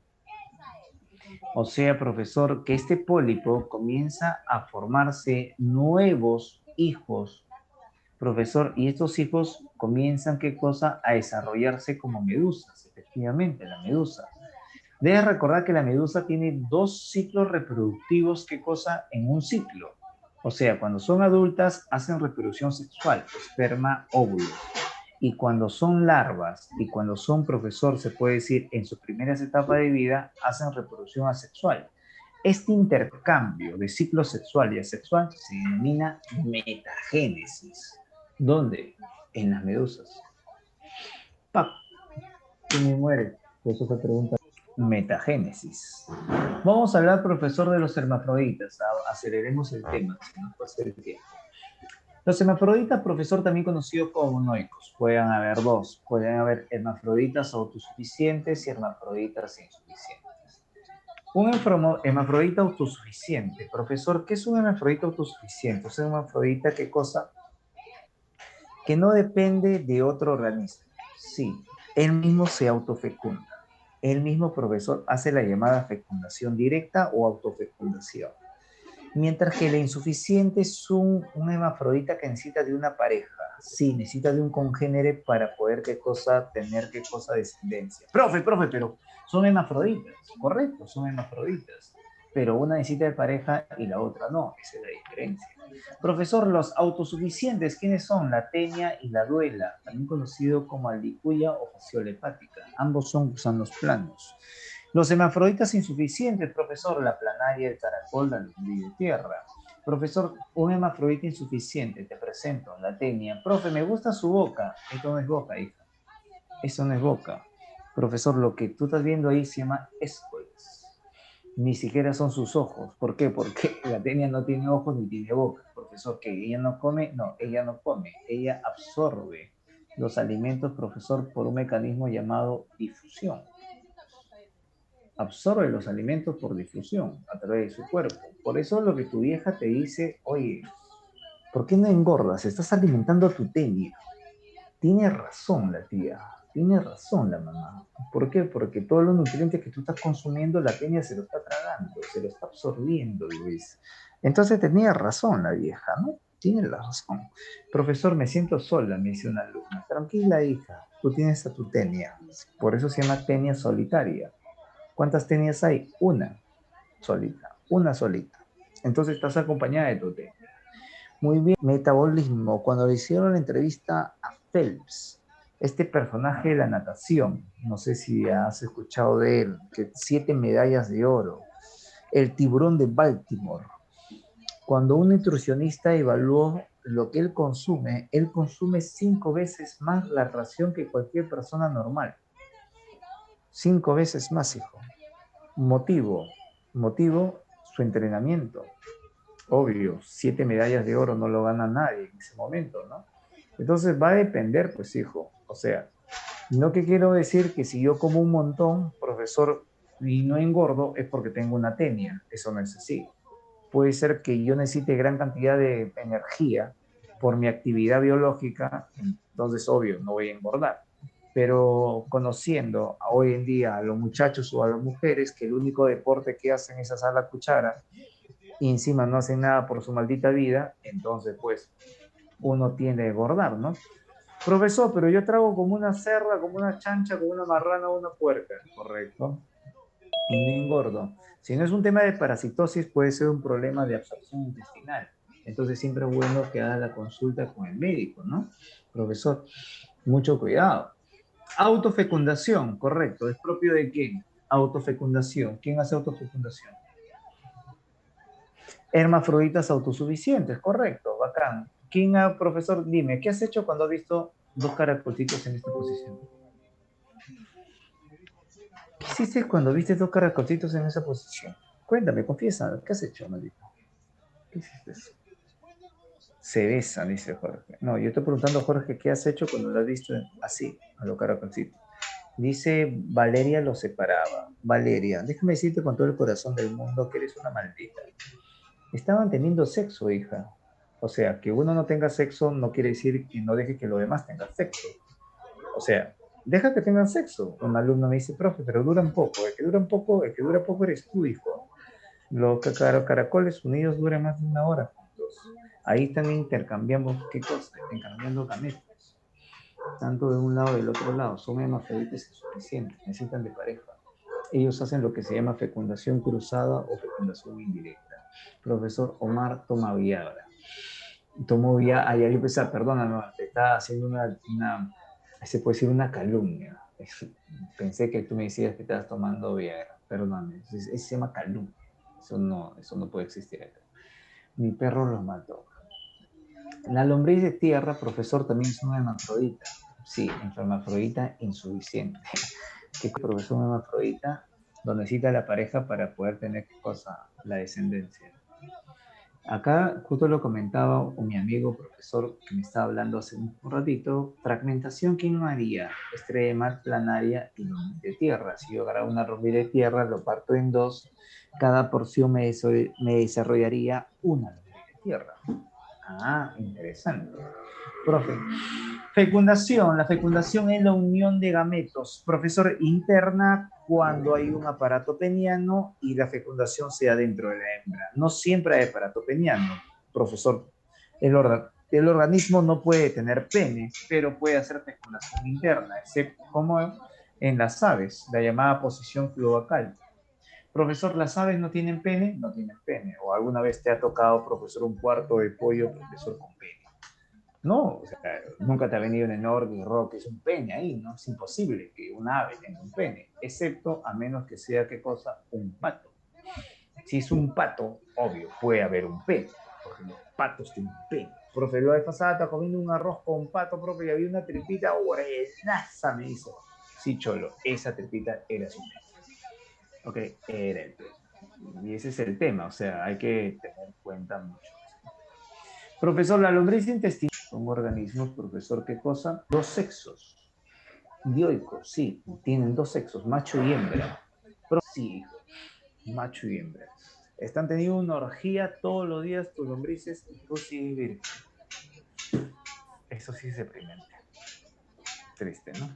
O sea, profesor, que este pólipo comienza a formarse nuevos hijos, profesor, y estos hijos comienzan, ¿qué cosa? A desarrollarse como medusas, efectivamente, la medusa. Debes recordar que la medusa tiene 2 ciclos reproductivos, ¿qué cosa? En un ciclo. O sea, cuando son adultas hacen reproducción sexual, esperma, óvulos. Y cuando son larvas y cuando son, profesor, se puede decir, en sus primeras etapas de vida, hacen reproducción asexual. Este intercambio de ciclo sexual y asexual se denomina metagénesis. ¿Dónde? En las medusas. ¡Pac! ¿Quién me muere? Por eso te pregunta. Metagénesis. Vamos a hablar, profesor, de los hermafroditas. Aceleremos el tema, si no puede ser el tiempo. Los hermafroditas, profesor, también conocidos como monoicos. Pueden haber 2. Pueden haber hermafroditas autosuficientes y hermafroditas insuficientes. Un hermafrodita autosuficiente. Profesor, ¿qué es un hermafrodita autosuficiente? Es un hermafrodita, ¿qué cosa? Que no depende de otro organismo. Sí, él mismo se autofecunda. Él mismo, profesor, hace la llamada fecundación directa o autofecundación. Mientras que la insuficiente es un hermafrodita que necesita de una pareja. Sí, necesita de un congénere para poder, ¿qué cosa? Tener, ¿qué cosa? Descendencia. Profe, pero son hermafroditas, correcto, son hermafroditas. Pero una necesita de pareja y la otra no, esa es la diferencia. Profesor, los autosuficientes, ¿quiénes son? La tenia y la duela, también conocido como aldicuya o fasciola hepática. Ambos son gusanos planos. Los hermafroditas insuficientes, profesor, la planaria, el caracol, la lombriz de tierra. Profesor, un hermafrodita insuficiente, te presento, la tenia. Profe, me gusta su boca. Esto no es boca, hija. Eso no es boca. Profesor, lo que tú estás viendo ahí se llama escoles. Ni siquiera son sus ojos. ¿Por qué? Porque la tenia no tiene ojos ni tiene boca. Profesor, ¿que ella no come? No, ella no come. Ella absorbe los alimentos, profesor, por un mecanismo llamado difusión. Absorbe los alimentos por difusión a través de su cuerpo. Por eso lo que tu vieja te dice, oye, ¿por qué no engordas? Estás alimentando a tu tenia. Tiene razón la tía, tiene razón la mamá. ¿Por qué? Porque todos los nutrientes que tú estás consumiendo, la tenia se lo está tragando, se lo está absorbiendo, Luis. Entonces tenía razón la vieja, ¿no? tiene la razón. Profesor, me siento sola, me dice una alumna. Tranquila, hija, tú tienes a tu tenia. Por eso se llama tenia solitaria. ¿Cuántas tenias hay? Una solita, una solita. Entonces estás acompañada de tu tenia. Muy bien, metabolismo. Cuando le hicieron la entrevista a Phelps, este personaje de la natación, no sé si has escuchado de él, que 7 medallas de oro, el tiburón de Baltimore. Cuando un nutricionista evaluó lo que él consume 5 veces más la ración que cualquier persona normal. 5 veces más, hijo. Motivo, su entrenamiento. Obvio, 7 medallas de oro no lo gana nadie en ese momento, ¿no? Entonces va a depender, pues, hijo. O sea, no que quiero decir que si yo como un montón, profesor, y no engordo, es porque tengo una tenia. Eso no es así. Puede ser que yo necesite gran cantidad de energía por mi actividad biológica, entonces, obvio, no voy a engordar. Pero conociendo hoy en día a los muchachos o a las mujeres que el único deporte que hacen es asar la cuchara y encima no hacen nada por su maldita vida, entonces pues uno tiende a engordar, ¿no? Profesor, pero yo trago como una cerda, como una chancha, como una marrana o una puerca, ¿correcto? Y no engordo. Si no es un tema de parasitosis, puede ser un problema de absorción intestinal. Entonces siempre es bueno que haga la consulta con el médico, ¿no? Profesor, mucho cuidado. Autofecundación, correcto. ¿Es propio de quién? Autofecundación. ¿Quién hace autofecundación? Hermafroditas autosuficientes, correcto, bacán. Profesor, dime, ¿qué has hecho cuando has visto dos caracolcitos en esta posición? ¿Qué hiciste cuando viste dos caracolcitos en esa posición? Cuéntame, confiesa, ¿qué has hecho, maldito? ¿Qué hiciste eso? Se besan, dice Jorge. No, yo estoy preguntando, Jorge, ¿qué has hecho cuando lo has visto así, a los caracolcitos? Dice Valeria lo separaba. Valeria, déjame decirte con todo el corazón del mundo que eres una maldita. Estaban teniendo sexo, hija. O sea, que uno no tenga sexo no quiere decir que no deje que los demás tengan sexo. O sea, deja que tengan sexo. Un alumno me dice, profe, pero duran poco. El que dura poco eres tú, hijo. Los caracoles unidos duran más de 1 hora juntos. Ahí también intercambiamos, ¿qué cosa? Intercambiando gametos. Tanto de un lado y del otro lado. Son hermafroditas insuficientes, necesitan de pareja. Ellos hacen lo que se llama fecundación cruzada o fecundación indirecta. Profesor Omar toma Viagra. Tomó Viagra, ayer yo pensaba, perdona, no, te estaba haciendo se puede decir una calumnia. Pensé que tú me decías que estabas tomando Viagra, perdóname, eso se llama calumnia. Eso no puede existir acá. Mi perro lo mató. La lombriz de tierra, profesor, también es una hermafrodita. Sí, hermafrodita insuficiente. ¿Qué profesor hermafrodita? Donde necesita la pareja para poder tener, ¿qué cosa? La descendencia. Acá justo lo comentaba mi amigo profesor que me estaba hablando hace un ratito, fragmentación, ¿quién no haría? Estrella de mar planaria y lombriz de tierra. Si yo agarrara una lombriz de tierra, lo parto en dos, cada porción me desarrollaría una lombriz de tierra. Ah, interesante. Profe, fecundación. La fecundación es la unión de gametos. Profesor, interna cuando hay un aparato peniano y la fecundación sea dentro de la hembra. No siempre hay aparato peniano. Profesor, el organismo no puede tener pene, pero puede hacer fecundación interna, excepto como en las aves, la llamada posición cloacal. Profesor, ¿las aves no tienen pene? No tienen pene. ¿O alguna vez te ha tocado, profesor, un cuarto de pollo, profesor, con pene? No, o sea, nunca te ha venido en el norte que es un pene ahí, ¿no? Es imposible que un ave tenga un pene, excepto a menos que sea, ¿qué cosa? Un pato. Si es un pato, obvio, puede haber un pene, porque los patos tienen pene. Profe, la vez pasada estaba comiendo un arroz con pato, profe, y había una tripita buenaza, me hizo. Sí, cholo, esa tripita era su pene. Ok, era el pene. Y ese es el tema, o sea, hay que tener en cuenta mucho. Profesor, la lombriz intestinal son organismos, profesor, ¿qué cosa? Dos sexos. Dioicos, sí, tienen dos sexos, macho y hembra. Pero sí, hijo, macho y hembra. Están teniendo una orgía todos los días tus lombrices y tú sigues virgen. Eso sí es deprimente. Triste, ¿no?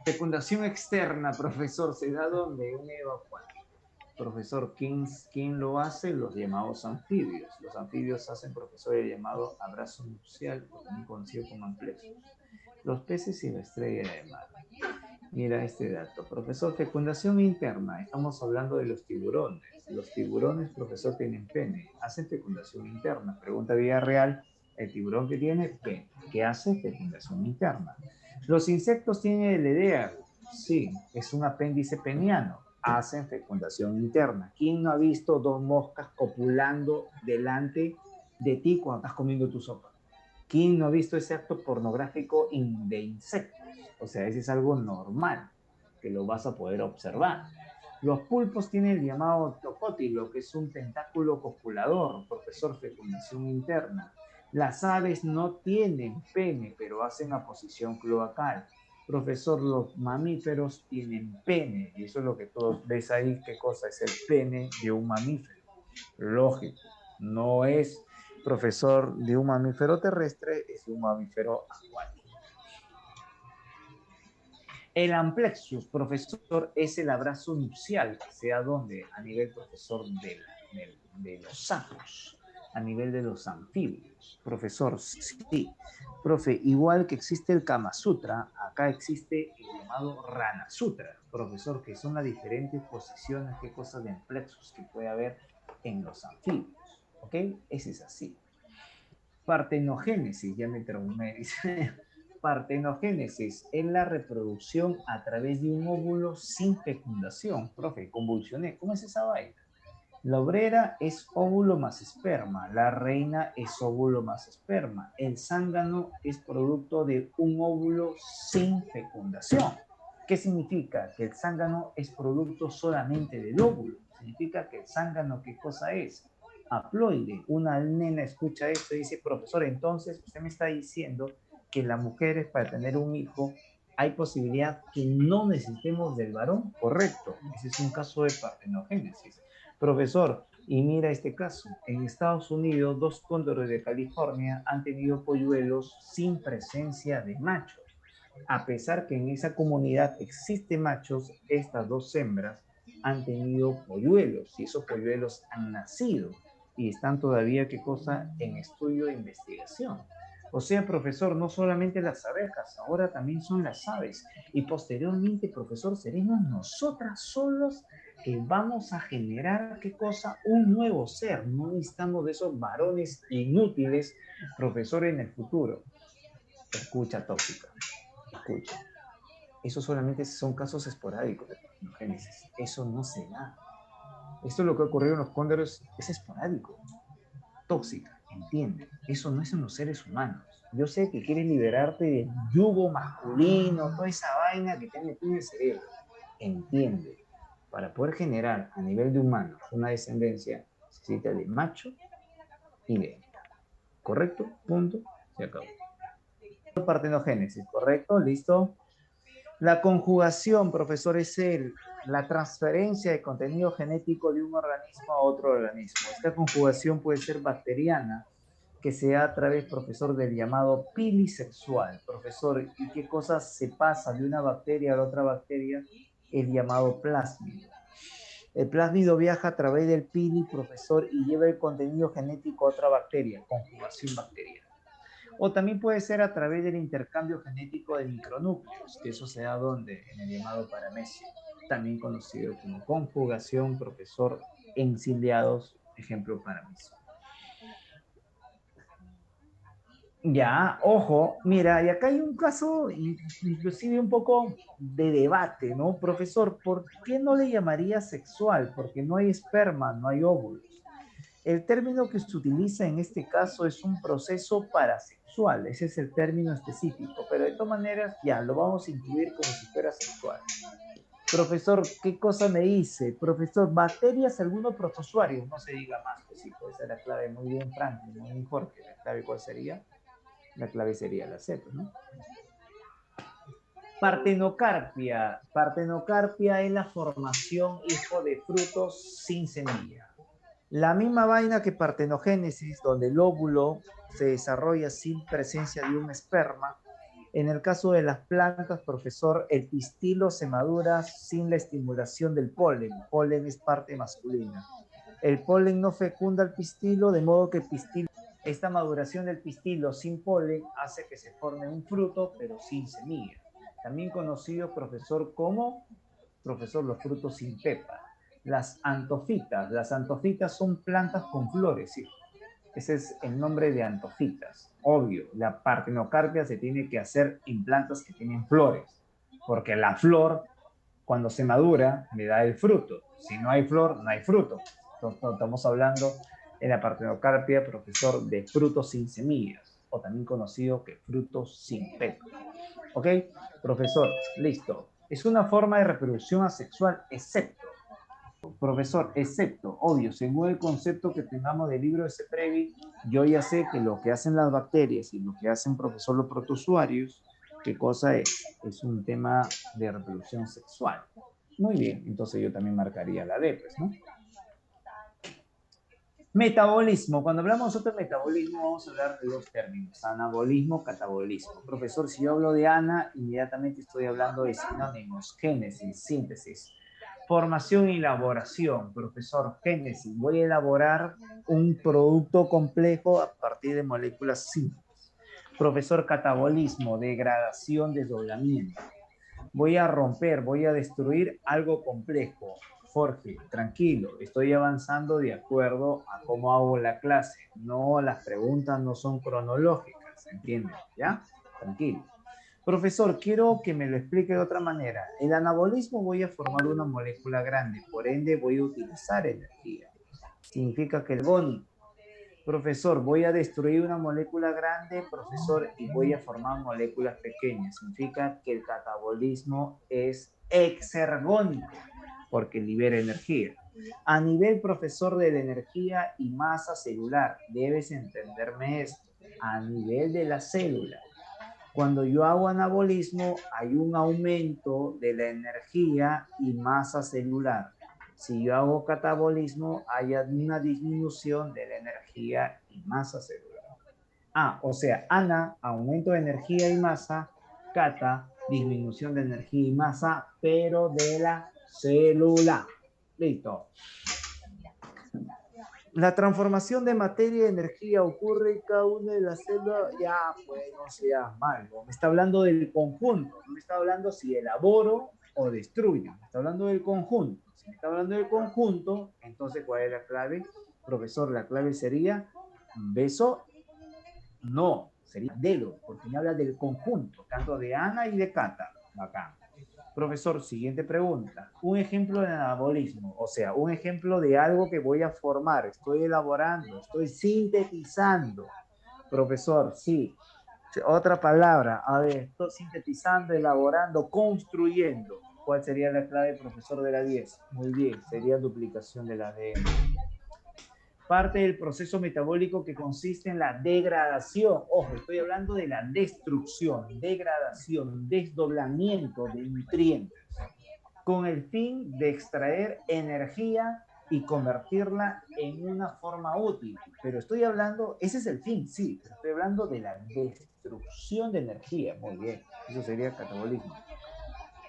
Fecundación externa, profesor, se da donde un evacuante. Profesor, ¿quién lo hace? Los llamados anfibios. Los anfibios hacen, profesor, el llamado abrazo nupcial, también conocido como amplexus. Los peces y la estrella de mar. Mira este dato. Profesor, fecundación interna. Estamos hablando de los tiburones. Los tiburones, profesor, tienen pene. Hacen fecundación interna. Pregunta vida real. El tiburón que tiene pene. ¿Qué hace? Fecundación interna. Los insectos tienen el idea. Sí, es un apéndice peniano. Hacen fecundación interna. ¿Quién no ha visto dos moscas copulando delante de ti cuando estás comiendo tu sopa? ¿Quién no ha visto ese acto pornográfico de insectos? O sea, ese es algo normal, que lo vas a poder observar. Los pulpos tienen el llamado tocótilo, que es un tentáculo copulador, profesor, fecundación interna. Las aves no tienen pene, pero hacen aposición cloacal. Profesor, los mamíferos tienen pene, y eso es lo que todos ves ahí, qué cosa es el pene de un mamífero. Lógico, no es, profesor, de un mamífero terrestre, es de un mamífero acuático. El amplexus, profesor, es el abrazo nupcial, que sea donde, a nivel, profesor, de los sapos, a nivel de los anfibios. Profesor, sí. Profe, igual que existe el Kama Sutra, acá existe el llamado Rana Sutra, profesor, que son las diferentes posiciones, qué cosas de amplexus que puede haber en los anfibios. ¿Ok? Ese es así. Partenogénesis, ya me traumé, dice. Partenogénesis es la reproducción a través de un óvulo sin fecundación. Profe, convulsioné. ¿Cómo es esa vaina? La obrera es óvulo más esperma, la reina es óvulo más esperma. El zángano es producto de un óvulo sin fecundación. ¿Qué significa? Que el zángano es producto solamente del óvulo. Significa que el zángano, ¿qué cosa es? Haploide. Una nena escucha esto y dice, profesor, entonces usted me está diciendo que las mujeres para tener un hijo hay posibilidad que no necesitemos del varón. Correcto, ese es un caso de partenogénesis. Profesor, y mira este caso, en Estados Unidos 2 cóndores de California han tenido polluelos sin presencia de machos. A pesar que en esa comunidad existen machos, estas 2 hembras han tenido polluelos y esos polluelos han nacido y están todavía, ¿qué cosa?, en estudio de investigación. O sea, profesor, no solamente las abejas, ahora también son las aves. Y posteriormente, profesor, seremos nosotras solos que vamos a generar, ¿qué cosa? Un nuevo ser. No necesitamos de esos varones inútiles, profesor, en el futuro. Escucha, tóxica. Escucha. Eso solamente son casos esporádicos de partenogénesis. Eso no se da. Esto es lo que ha ocurrido en los cóndores, es esporádico. Tóxica, entiende. Eso no es en los seres humanos. Yo sé que quieres liberarte del yugo masculino, toda esa vaina que te han metido en el cerebro. Entiende. Para poder generar a nivel de humanos una descendencia, necesita de macho y de hembra. ¿Correcto? Punto. Se acabó. Partenogénesis, ¿correcto? ¿Listo? La conjugación, profesor, es la transferencia de contenido genético de un organismo a otro organismo. Esta conjugación puede ser bacteriana, que se da a través, profesor, del llamado pilisexual. Profesor, ¿y qué cosas se pasa de una bacteria a la otra bacteria? El llamado plásmido. El plásmido viaja a través del pili, profesor, y lleva el contenido genético a otra bacteria, conjugación bacteriana. O también puede ser a través del intercambio genético de micronúcleos, que eso se da donde, en el llamado paramesio, también conocido como conjugación, profesor, enciliados, ejemplo paramesio. Ya, ojo, mira, y acá hay un caso inclusive un poco de debate, ¿no? Profesor, ¿por qué no le llamaría sexual? Porque no hay esperma, no hay óvulos. El término que se utiliza en este caso es un proceso parasexual, ese es el término específico, pero de todas maneras ya lo vamos a incluir como si fuera sexual. Profesor, ¿qué cosa me dice? Profesor, bacterias, algunos protozoarios, no se diga más, pues sí, puede ser la clave. Muy bien, Franklin, muy bien, Jorge. ¿La clave cuál sería? La clave sería la Z, ¿no? Partenocarpia. Partenocarpia es la formación, hijo, de frutos sin semilla. La misma vaina que partenogénesis, donde el óvulo se desarrolla sin presencia de un esperma, En el caso de las plantas, profesor, el pistilo se madura sin la estimulación del polen. El polen es parte masculina. El polen no fecunda el pistilo, de modo que el pistilo, esta maduración del pistilo sin polen hace que se forme un fruto, pero sin semilla. También conocido, profesor, como, profesor, los frutos sin pepa. Las antofitas son plantas con flores, ¿sí? Ese es el nombre de antofitas. Obvio, la partenocarpia se tiene que hacer en plantas que tienen flores, porque la flor, cuando se madura, le da el fruto. Si no hay flor, no hay fruto. Entonces, estamos hablando en la partenocarpia, profesor, de frutos sin semillas, o también conocido que frutos sin pepa. ¿Ok? Profesor, listo. Es una forma de reproducción asexual, excepto, profesor, excepto, obvio, según el concepto que tengamos del libro de CEPREVI, yo ya sé que lo que hacen las bacterias y lo que hacen, profesor, los protozoarios, ¿qué cosa es? Es un tema de reproducción sexual. Muy bien, entonces yo también marcaría la D, pues, ¿no? Metabolismo. Cuando hablamos nosotros de metabolismo, vamos a hablar de dos términos, anabolismo, catabolismo. Profesor, si yo hablo de ana, inmediatamente estoy hablando de sinónimos, génesis, síntesis. Formación y elaboración, profesor, génesis. Voy a elaborar un producto complejo a partir de moléculas simples. Profesor, catabolismo, degradación, desdoblamiento. Voy a romper, voy a destruir algo complejo. Jorge, tranquilo, estoy avanzando de acuerdo a cómo hago la clase. No, las preguntas no son cronológicas, ¿entienden? ¿Ya? Tranquilo. Profesor, quiero que me lo explique de otra manera. El anabolismo voy a formar una molécula grande, por ende voy a utilizar energía. Significa que el agónico. Profesor, voy a destruir una molécula grande, profesor, y voy a formar moléculas pequeñas. Significa que el catabolismo es exergónico, porque libera energía. A nivel, profesor, de la energía y masa celular, debes entenderme esto. A nivel de la célula, cuando yo hago anabolismo, hay un aumento de la energía y masa celular. Si yo hago catabolismo, hay una disminución de la energía y masa celular. Ah, o sea, ana, aumento de energía y masa, cata, disminución de energía y masa, pero de la célula. Listo. La transformación de materia y energía ocurre en cada una de las células. Ya, pues no seas malo. Me está hablando del conjunto. No me está hablando si elaboro o destruyo. Me está hablando del conjunto. Si me está hablando del conjunto, entonces, ¿cuál es la clave? Profesor, la clave sería beso. No, sería delo, porque me habla del conjunto, tanto de Ana y de Cata. Acá. Profesor, siguiente pregunta. Un ejemplo de anabolismo, o sea, un ejemplo de algo que voy a formar, estoy elaborando, estoy sintetizando. Profesor, sí. Otra palabra, a ver, estoy sintetizando, elaborando, construyendo. ¿Cuál sería la clave, profesor, de la 10? Muy bien, sería duplicación del ADN. Parte del proceso metabólico que consiste en la degradación. Ojo, estoy hablando de la destrucción, degradación, desdoblamiento de nutrientes, con el fin de extraer energía y convertirla en una forma útil. Pero estoy hablando, ese es el fin, sí, pero estoy hablando de la destrucción de energía. Muy bien, eso sería catabolismo.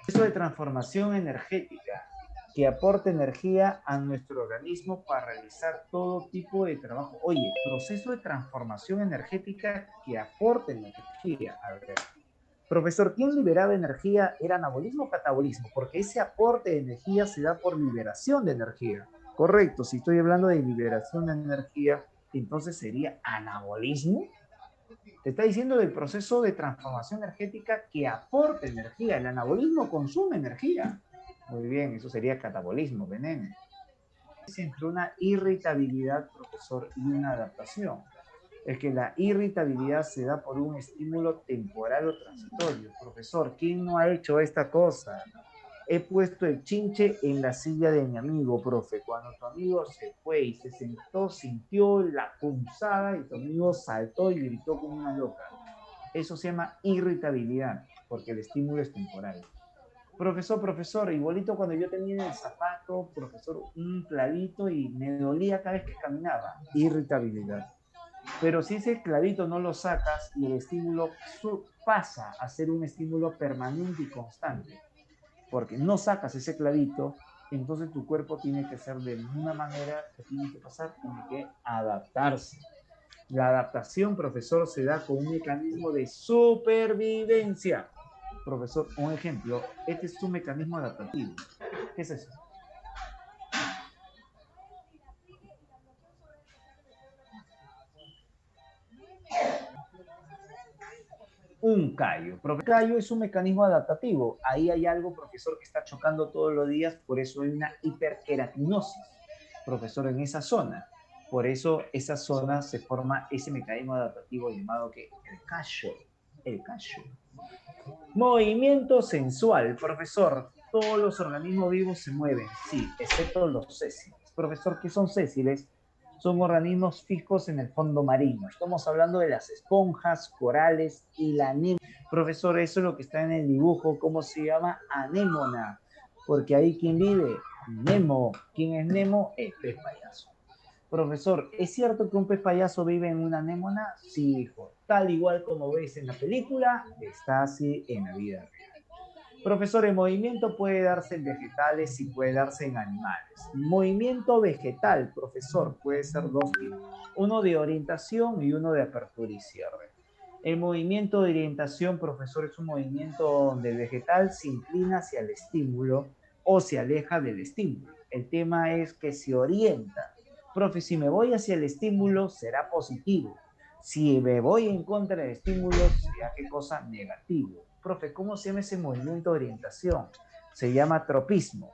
Proceso de transformación energética que aporta energía a nuestro organismo para realizar todo tipo de trabajo. Oye, proceso de transformación energética que aporta energía. A ver, profesor, ¿quién liberaba energía? ¿Era anabolismo o catabolismo? Porque ese aporte de energía se da por liberación de energía. Correcto, si estoy hablando de liberación de energía, entonces sería anabolismo. Te está diciendo del proceso de transformación energética que aporta energía. El anabolismo consume energía. Muy bien, eso sería catabolismo, veneno. Es entre una irritabilidad, profesor, y una adaptación. Es que la irritabilidad se da por un estímulo temporal o transitorio. Profesor, ¿quién no ha hecho esta cosa? He puesto el chinche en la silla de mi amigo, profe. Cuando tu amigo se fue y se sentó, sintió la punzada y tu amigo saltó y gritó como una loca. Eso se llama irritabilidad, porque el estímulo es temporal. Profesor, igualito cuando yo tenía en el zapato, profesor, un clavito y me dolía cada vez que caminaba. Irritabilidad. Pero si ese clavito no lo sacas y el estímulo pasa a ser un estímulo permanente y constante, porque no sacas ese clavito, entonces tu cuerpo tiene que ser de una manera que tiene que pasar, tiene que adaptarse. La adaptación, profesor, se da con un mecanismo de supervivencia. Profesor, un ejemplo, este es un mecanismo adaptativo. ¿Qué es eso? Un callo. Profesor, callo es un mecanismo adaptativo. Ahí hay algo, profesor, que está chocando todos los días, por eso hay una hiperqueratinosis, profesor, en esa zona. Por eso esa zona se forma ese mecanismo adaptativo llamado que el callo. El callo. Movimiento sensual, profesor. Todos los organismos vivos se mueven, sí, excepto los sésiles. Profesor, ¿qué son sésiles? Son organismos fijos en el fondo marino. Estamos hablando de las esponjas, corales y la anémona. Profesor, eso es lo que está en el dibujo. ¿Cómo se llama? Anémona. Porque ahí, ¿quién vive? Nemo. ¿Quién es Nemo? El pez payaso. Profesor, ¿es cierto que un pez payaso vive en una anémona? Sí, hijo. Tal igual como ves en la película, está así en la vida real. Profesor, el movimiento puede darse en vegetales y puede darse en animales. Movimiento vegetal, profesor, puede ser dos tipos. Uno de orientación y uno de apertura y cierre. El movimiento de orientación, profesor, es un movimiento donde el vegetal se inclina hacia el estímulo o se aleja del estímulo. El tema es que se orienta. Profe, si me voy hacia el estímulo, será positivo. Si me voy en contra del estímulo, será qué cosa negativo. Profe, ¿cómo se llama ese movimiento de orientación? Se llama tropismo.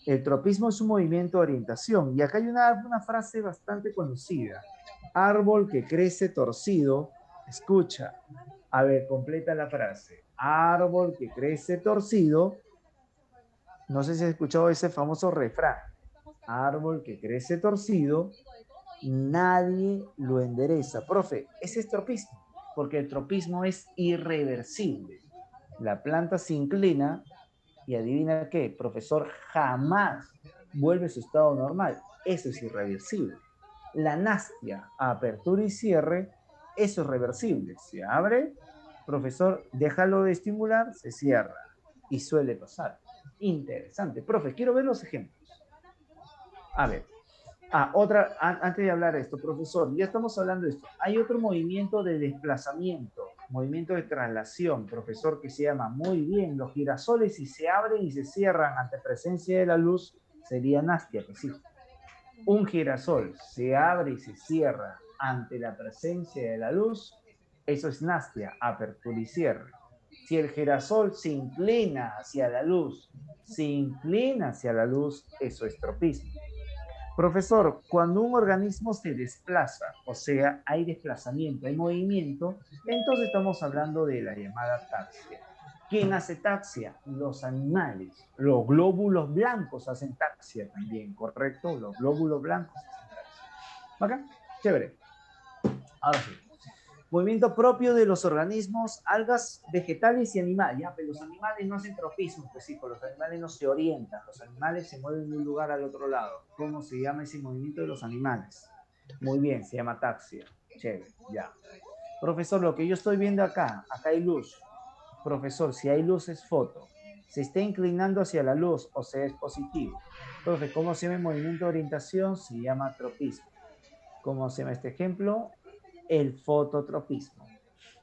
El tropismo es un movimiento de orientación. Y acá hay una frase bastante conocida. Árbol que crece torcido, escucha. A ver, completa la frase. Árbol que crece torcido. No sé si has escuchado ese famoso refrán. Árbol que crece torcido, nadie lo endereza. Profe, ese es tropismo, porque el tropismo es irreversible. La planta se inclina y adivina qué, profesor, jamás vuelve a su estado normal. Eso es irreversible. La nastia, apertura y cierre, eso es reversible. Se abre, profesor, déjalo de estimular, se cierra. Y suele pasar. Interesante. Profe, quiero ver los ejemplos. A ver, antes de hablar de esto, profesor, ya estamos hablando de esto. Hay otro movimiento de desplazamiento, movimiento de traslación, profesor, que se llama muy bien. Los girasoles, si se abren y se cierran ante presencia de la luz, sería nastia, pues sí. Un girasol se abre y se cierra ante la presencia de la luz, eso es nastia, apertura y cierre. Si el girasol se inclina hacia la luz, eso es tropismo. Profesor, cuando un organismo se desplaza, o sea, hay desplazamiento, hay movimiento, entonces estamos hablando de la llamada taxia. ¿Quién hace taxia? Los animales. Los glóbulos blancos hacen taxia también, ¿correcto? Los glóbulos blancos hacen taxia. ¿Bacán? Chévere. Ahora sí. Movimiento propio de los organismos, algas, vegetales y animales. Ya, pero los animales no hacen tropismo, pues sí, los animales no se orientan, los animales se mueven de un lugar al otro lado. ¿Cómo se llama ese movimiento de los animales? Muy bien, se llama taxia. Chévere, ya. Profesor, lo que yo estoy viendo acá hay luz. Profesor, si hay luz es foto. Se está inclinando hacia la luz, o sea, es positivo. Profe, ¿cómo se llama el movimiento de orientación? Se llama tropismo. ¿Cómo se llama este ejemplo? El fototropismo.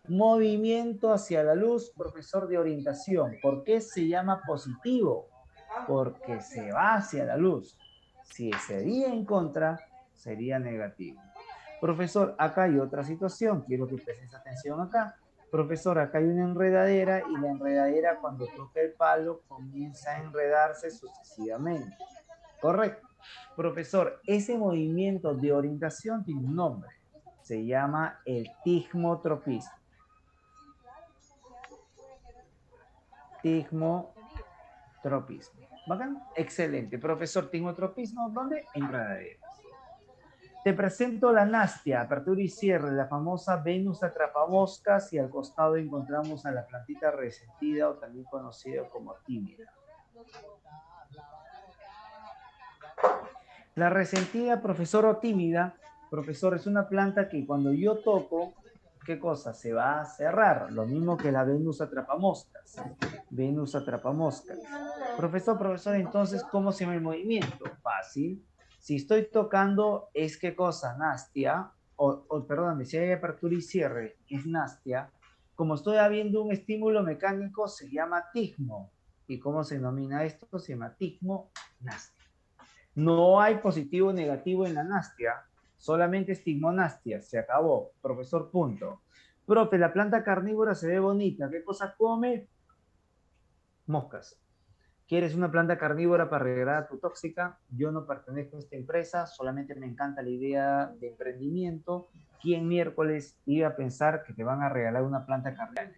Movimiento hacia la luz, profesor de orientación. ¿Por qué se llama positivo? Porque se va hacia la luz. Si sería en contra, sería negativo. Profesor, acá hay otra situación. Quiero que prestes atención acá. Profesor, acá hay una enredadera y la enredadera cuando toca el palo comienza a enredarse sucesivamente. Correcto. Profesor, ese movimiento de orientación tiene un nombre. Se llama el tigmotropismo. Tigmotropismo. ¿Bacán? Excelente. Profesor, tigmotropismo, ¿dónde? Enredaderas. Te presento la nastia, apertura y cierre, la famosa Venus atrapamoscas, y al costado encontramos a la plantita resentida o también conocida como tímida. La resentida, profesor, o tímida, Profesor, es una planta que cuando yo toco, ¿qué cosa? Se va a cerrar. Lo mismo que la Venus atrapamoscas. Venus atrapamoscas. Profesor, entonces, ¿cómo se llama el movimiento? Fácil. Si estoy tocando, es qué cosa, Nastia, perdón, si hay apertura y cierre, es Nastia. Como estoy habiendo un estímulo mecánico, se llama tigmo. ¿Y cómo se denomina esto? Se llama tigmo Nastia. No hay positivo o negativo en la nastia, solamente estigmonastia. Se acabó. Profesor, punto. Profe, la planta carnívora se ve bonita. ¿Qué cosa come? Moscas. ¿Quieres una planta carnívora para regalar a tu tóxica? Yo no pertenezco a esta empresa, solamente me encanta la idea de emprendimiento. ¿Quién miércoles iba a pensar que te van a regalar una planta carnívora?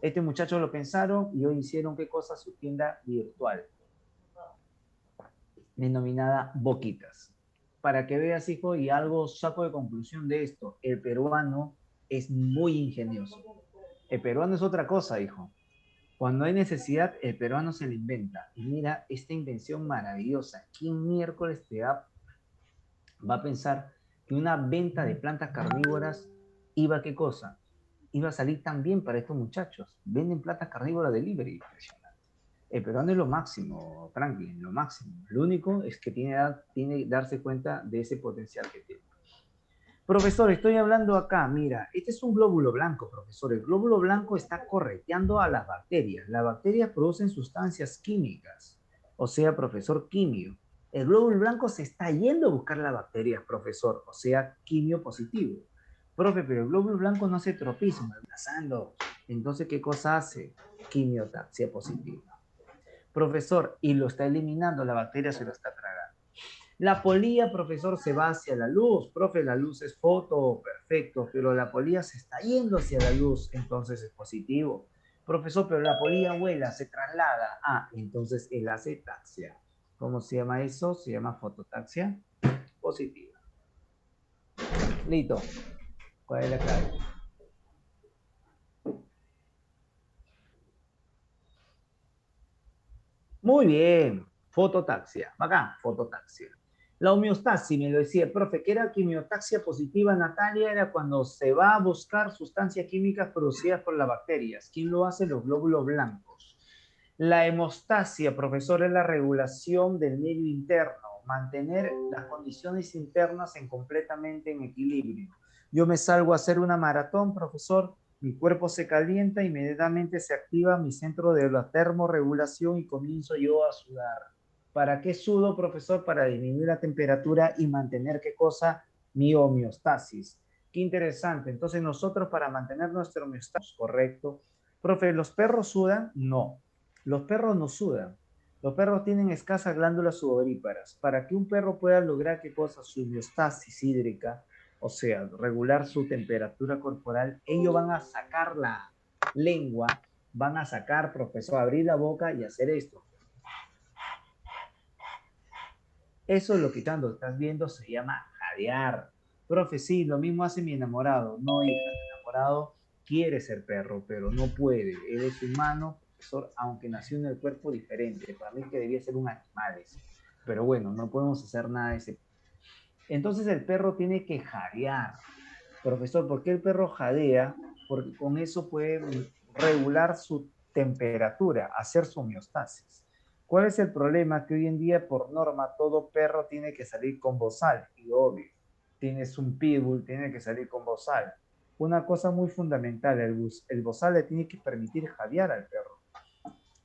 Este muchacho lo pensaron y hoy hicieron qué cosa, su tienda virtual, denominada Boquitas. Para que veas, hijo, y algo saco de conclusión de esto, el peruano es muy ingenioso. El peruano es otra cosa, hijo. Cuando hay necesidad, el peruano se la inventa. Y mira esta invención maravillosa. ¿Quién miércoles va a pensar que una venta de plantas carnívoras iba a qué cosa? Iba a salir tan bien para estos muchachos. Venden plantas carnívoras delivery. El peruano es lo máximo, Franklin, lo máximo. Lo único es que tiene que darse cuenta de ese potencial que tiene. Profesor, estoy hablando acá, mira, este es un glóbulo blanco, profesor. El glóbulo blanco está correteando a las bacterias. Las bacterias producen sustancias químicas, o sea, profesor, quimio. El glóbulo blanco se está yendo a buscar las bacterias, profesor, o sea, quimio positivo. Profe, pero el glóbulo blanco no hace tropismo, pasando. Entonces, ¿qué cosa hace? Quimiotaxia positiva. Profesor, y lo está eliminando, la bacteria se lo está tragando. La polía, profesor, se va hacia la luz. Profe, la luz es foto, perfecto, pero la polía se está yendo hacia la luz, entonces es positivo. Profesor, pero la polía vuela, se traslada. Ah, entonces él hace taxia. ¿Cómo se llama eso? Se llama fototaxia positiva. Listo. ¿Cuál es la clave? Muy bien, fototaxia. Acá, fototaxia. La homeostasis, me lo decía el profe, que era quimiotaxia positiva, Natalia, era cuando se va a buscar sustancias químicas producidas por las bacterias. ¿Quién lo hace? Los glóbulos blancos. La hemostasia, profesor, es la regulación del medio interno, mantener las condiciones internas completamente en equilibrio. Yo me salgo a hacer una maratón, profesor, mi cuerpo se calienta, inmediatamente se activa mi centro de la termorregulación y comienzo yo a sudar. ¿Para qué sudo, profesor? Para disminuir la temperatura y mantener, ¿qué cosa? Mi homeostasis. Qué interesante. Entonces nosotros para mantener nuestra homeostasis, correcto. Profe, ¿los perros sudan? No. Los perros no sudan. Los perros tienen escasas glándulas sudoríparas. Para que un perro pueda lograr, ¿qué cosa? Su homeostasis hídrica, o sea, regular su temperatura corporal, ellos van a sacar la lengua, van a sacar, profesor, abrir la boca y hacer esto. Eso es lo que tanto estás viendo, se llama jadear. Profe, sí, lo mismo hace mi enamorado. No, hija, mi enamorado quiere ser perro, pero no puede. Él es humano, profesor, aunque nació en el cuerpo diferente. Para mí que debía ser un animal ese. Pero bueno, no podemos hacer nada de ese. Entonces el perro tiene que jadear. Profesor, ¿por qué el perro jadea? Porque con eso puede regular su temperatura, hacer su homeostasis. ¿Cuál es el problema? Que hoy en día, por norma, todo perro tiene que salir con bozal, y obvio. Tienes un pitbull, tiene que salir con bozal. Una cosa muy fundamental, el bozal le tiene que permitir jadear al perro.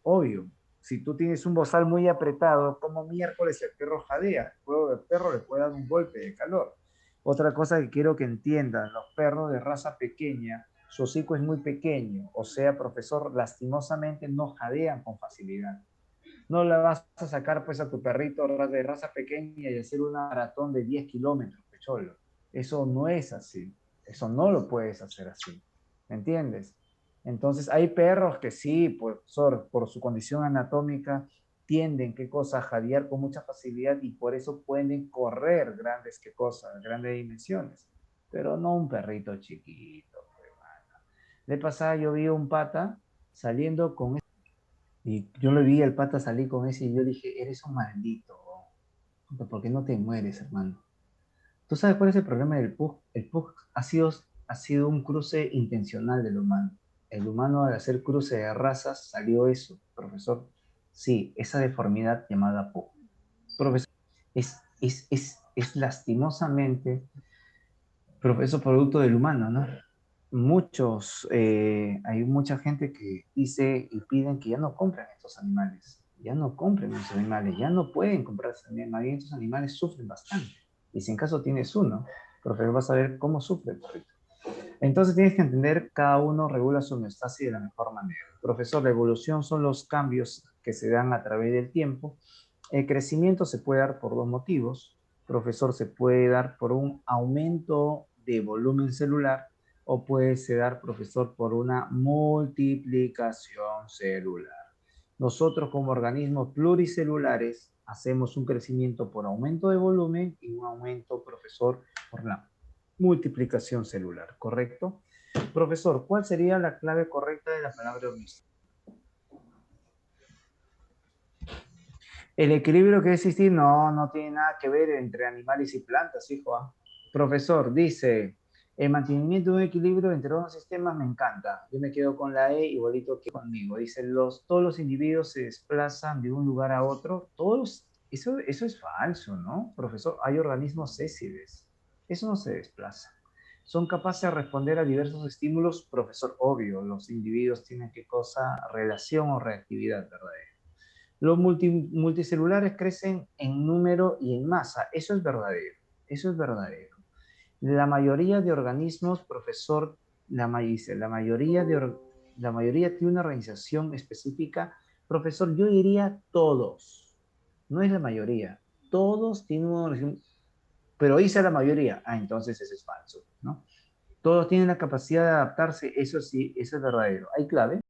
Obvio, si tú tienes un bozal muy apretado, como miércoles el perro jadea, luego el perro le puede dar un golpe de calor. Otra cosa que quiero que entiendan, los perros de raza pequeña, su hocico es muy pequeño, o sea, profesor, lastimosamente no jadean con facilidad. No le vas a sacar pues a tu perrito de raza pequeña y hacer una maratón de 10 kilómetros, pecholo. Eso no es así. Eso no lo puedes hacer así. ¿Me entiendes? Entonces hay perros que sí, por su condición anatómica, tienden, ¿qué cosa? A jadear con mucha facilidad y por eso pueden correr grandes, ¿qué cosa? Grandes dimensiones. Pero no un perrito chiquito. Hermano. De pasada yo vi un pata saliendo con y yo le vi al pata salir con ese y yo dije, eres un maldito. ¿Por qué no te mueres, hermano? ¿Tú sabes cuál es el problema del PUG? El PUG ha sido un cruce intencional del humano. El humano, al hacer cruce de razas, salió eso, profesor. Sí, esa deformidad llamada PUG. Profesor, es lastimosamente, profesor, producto del humano, ¿no? Hay mucha gente que dice y piden que ya no compren estos animales, ya no compren estos animales, ya no pueden comprar estos animales, más bien estos animales sufren bastante. Y si en caso tienes uno, profesor, vas a ver cómo sufre el perrito. Entonces tienes que entender, cada uno regula su homeostasis de la mejor manera. Profesor, la evolución son los cambios que se dan a través del tiempo. El crecimiento se puede dar por dos motivos. Profesor, se puede dar por un aumento de volumen celular o puede se dar, profesor, por una multiplicación celular. Nosotros como organismos pluricelulares hacemos un crecimiento por aumento de volumen y un aumento, profesor, por la multiplicación celular, ¿correcto? Profesor, ¿cuál sería la clave correcta de la palabra homeostasis? El equilibrio que existe no tiene nada que ver entre animales y plantas, hijo. ¿Ah? Profesor, dice, el mantenimiento de un equilibrio entre dos sistemas me encanta. Yo me quedo con la E igualito que conmigo. Dice, todos los individuos se desplazan de un lugar a otro. Eso es falso, ¿no? Profesor, hay organismos sésiles. Eso no se desplaza. Son capaces de responder a diversos estímulos, profesor, obvio. Los individuos tienen qué cosa, relación o reactividad, ¿verdad? Los multicelulares crecen en número y en masa. Eso es verdadero. Eso es verdadero. La mayoría de organismos, profesor, la mayoría tiene una organización específica. Profesor, yo diría todos. No es la mayoría. Todos tienen una organización, pero dice la mayoría. Ah, entonces eso es falso, ¿no? Todos tienen la capacidad de adaptarse. Eso sí, eso es verdadero. ¿Hay clave?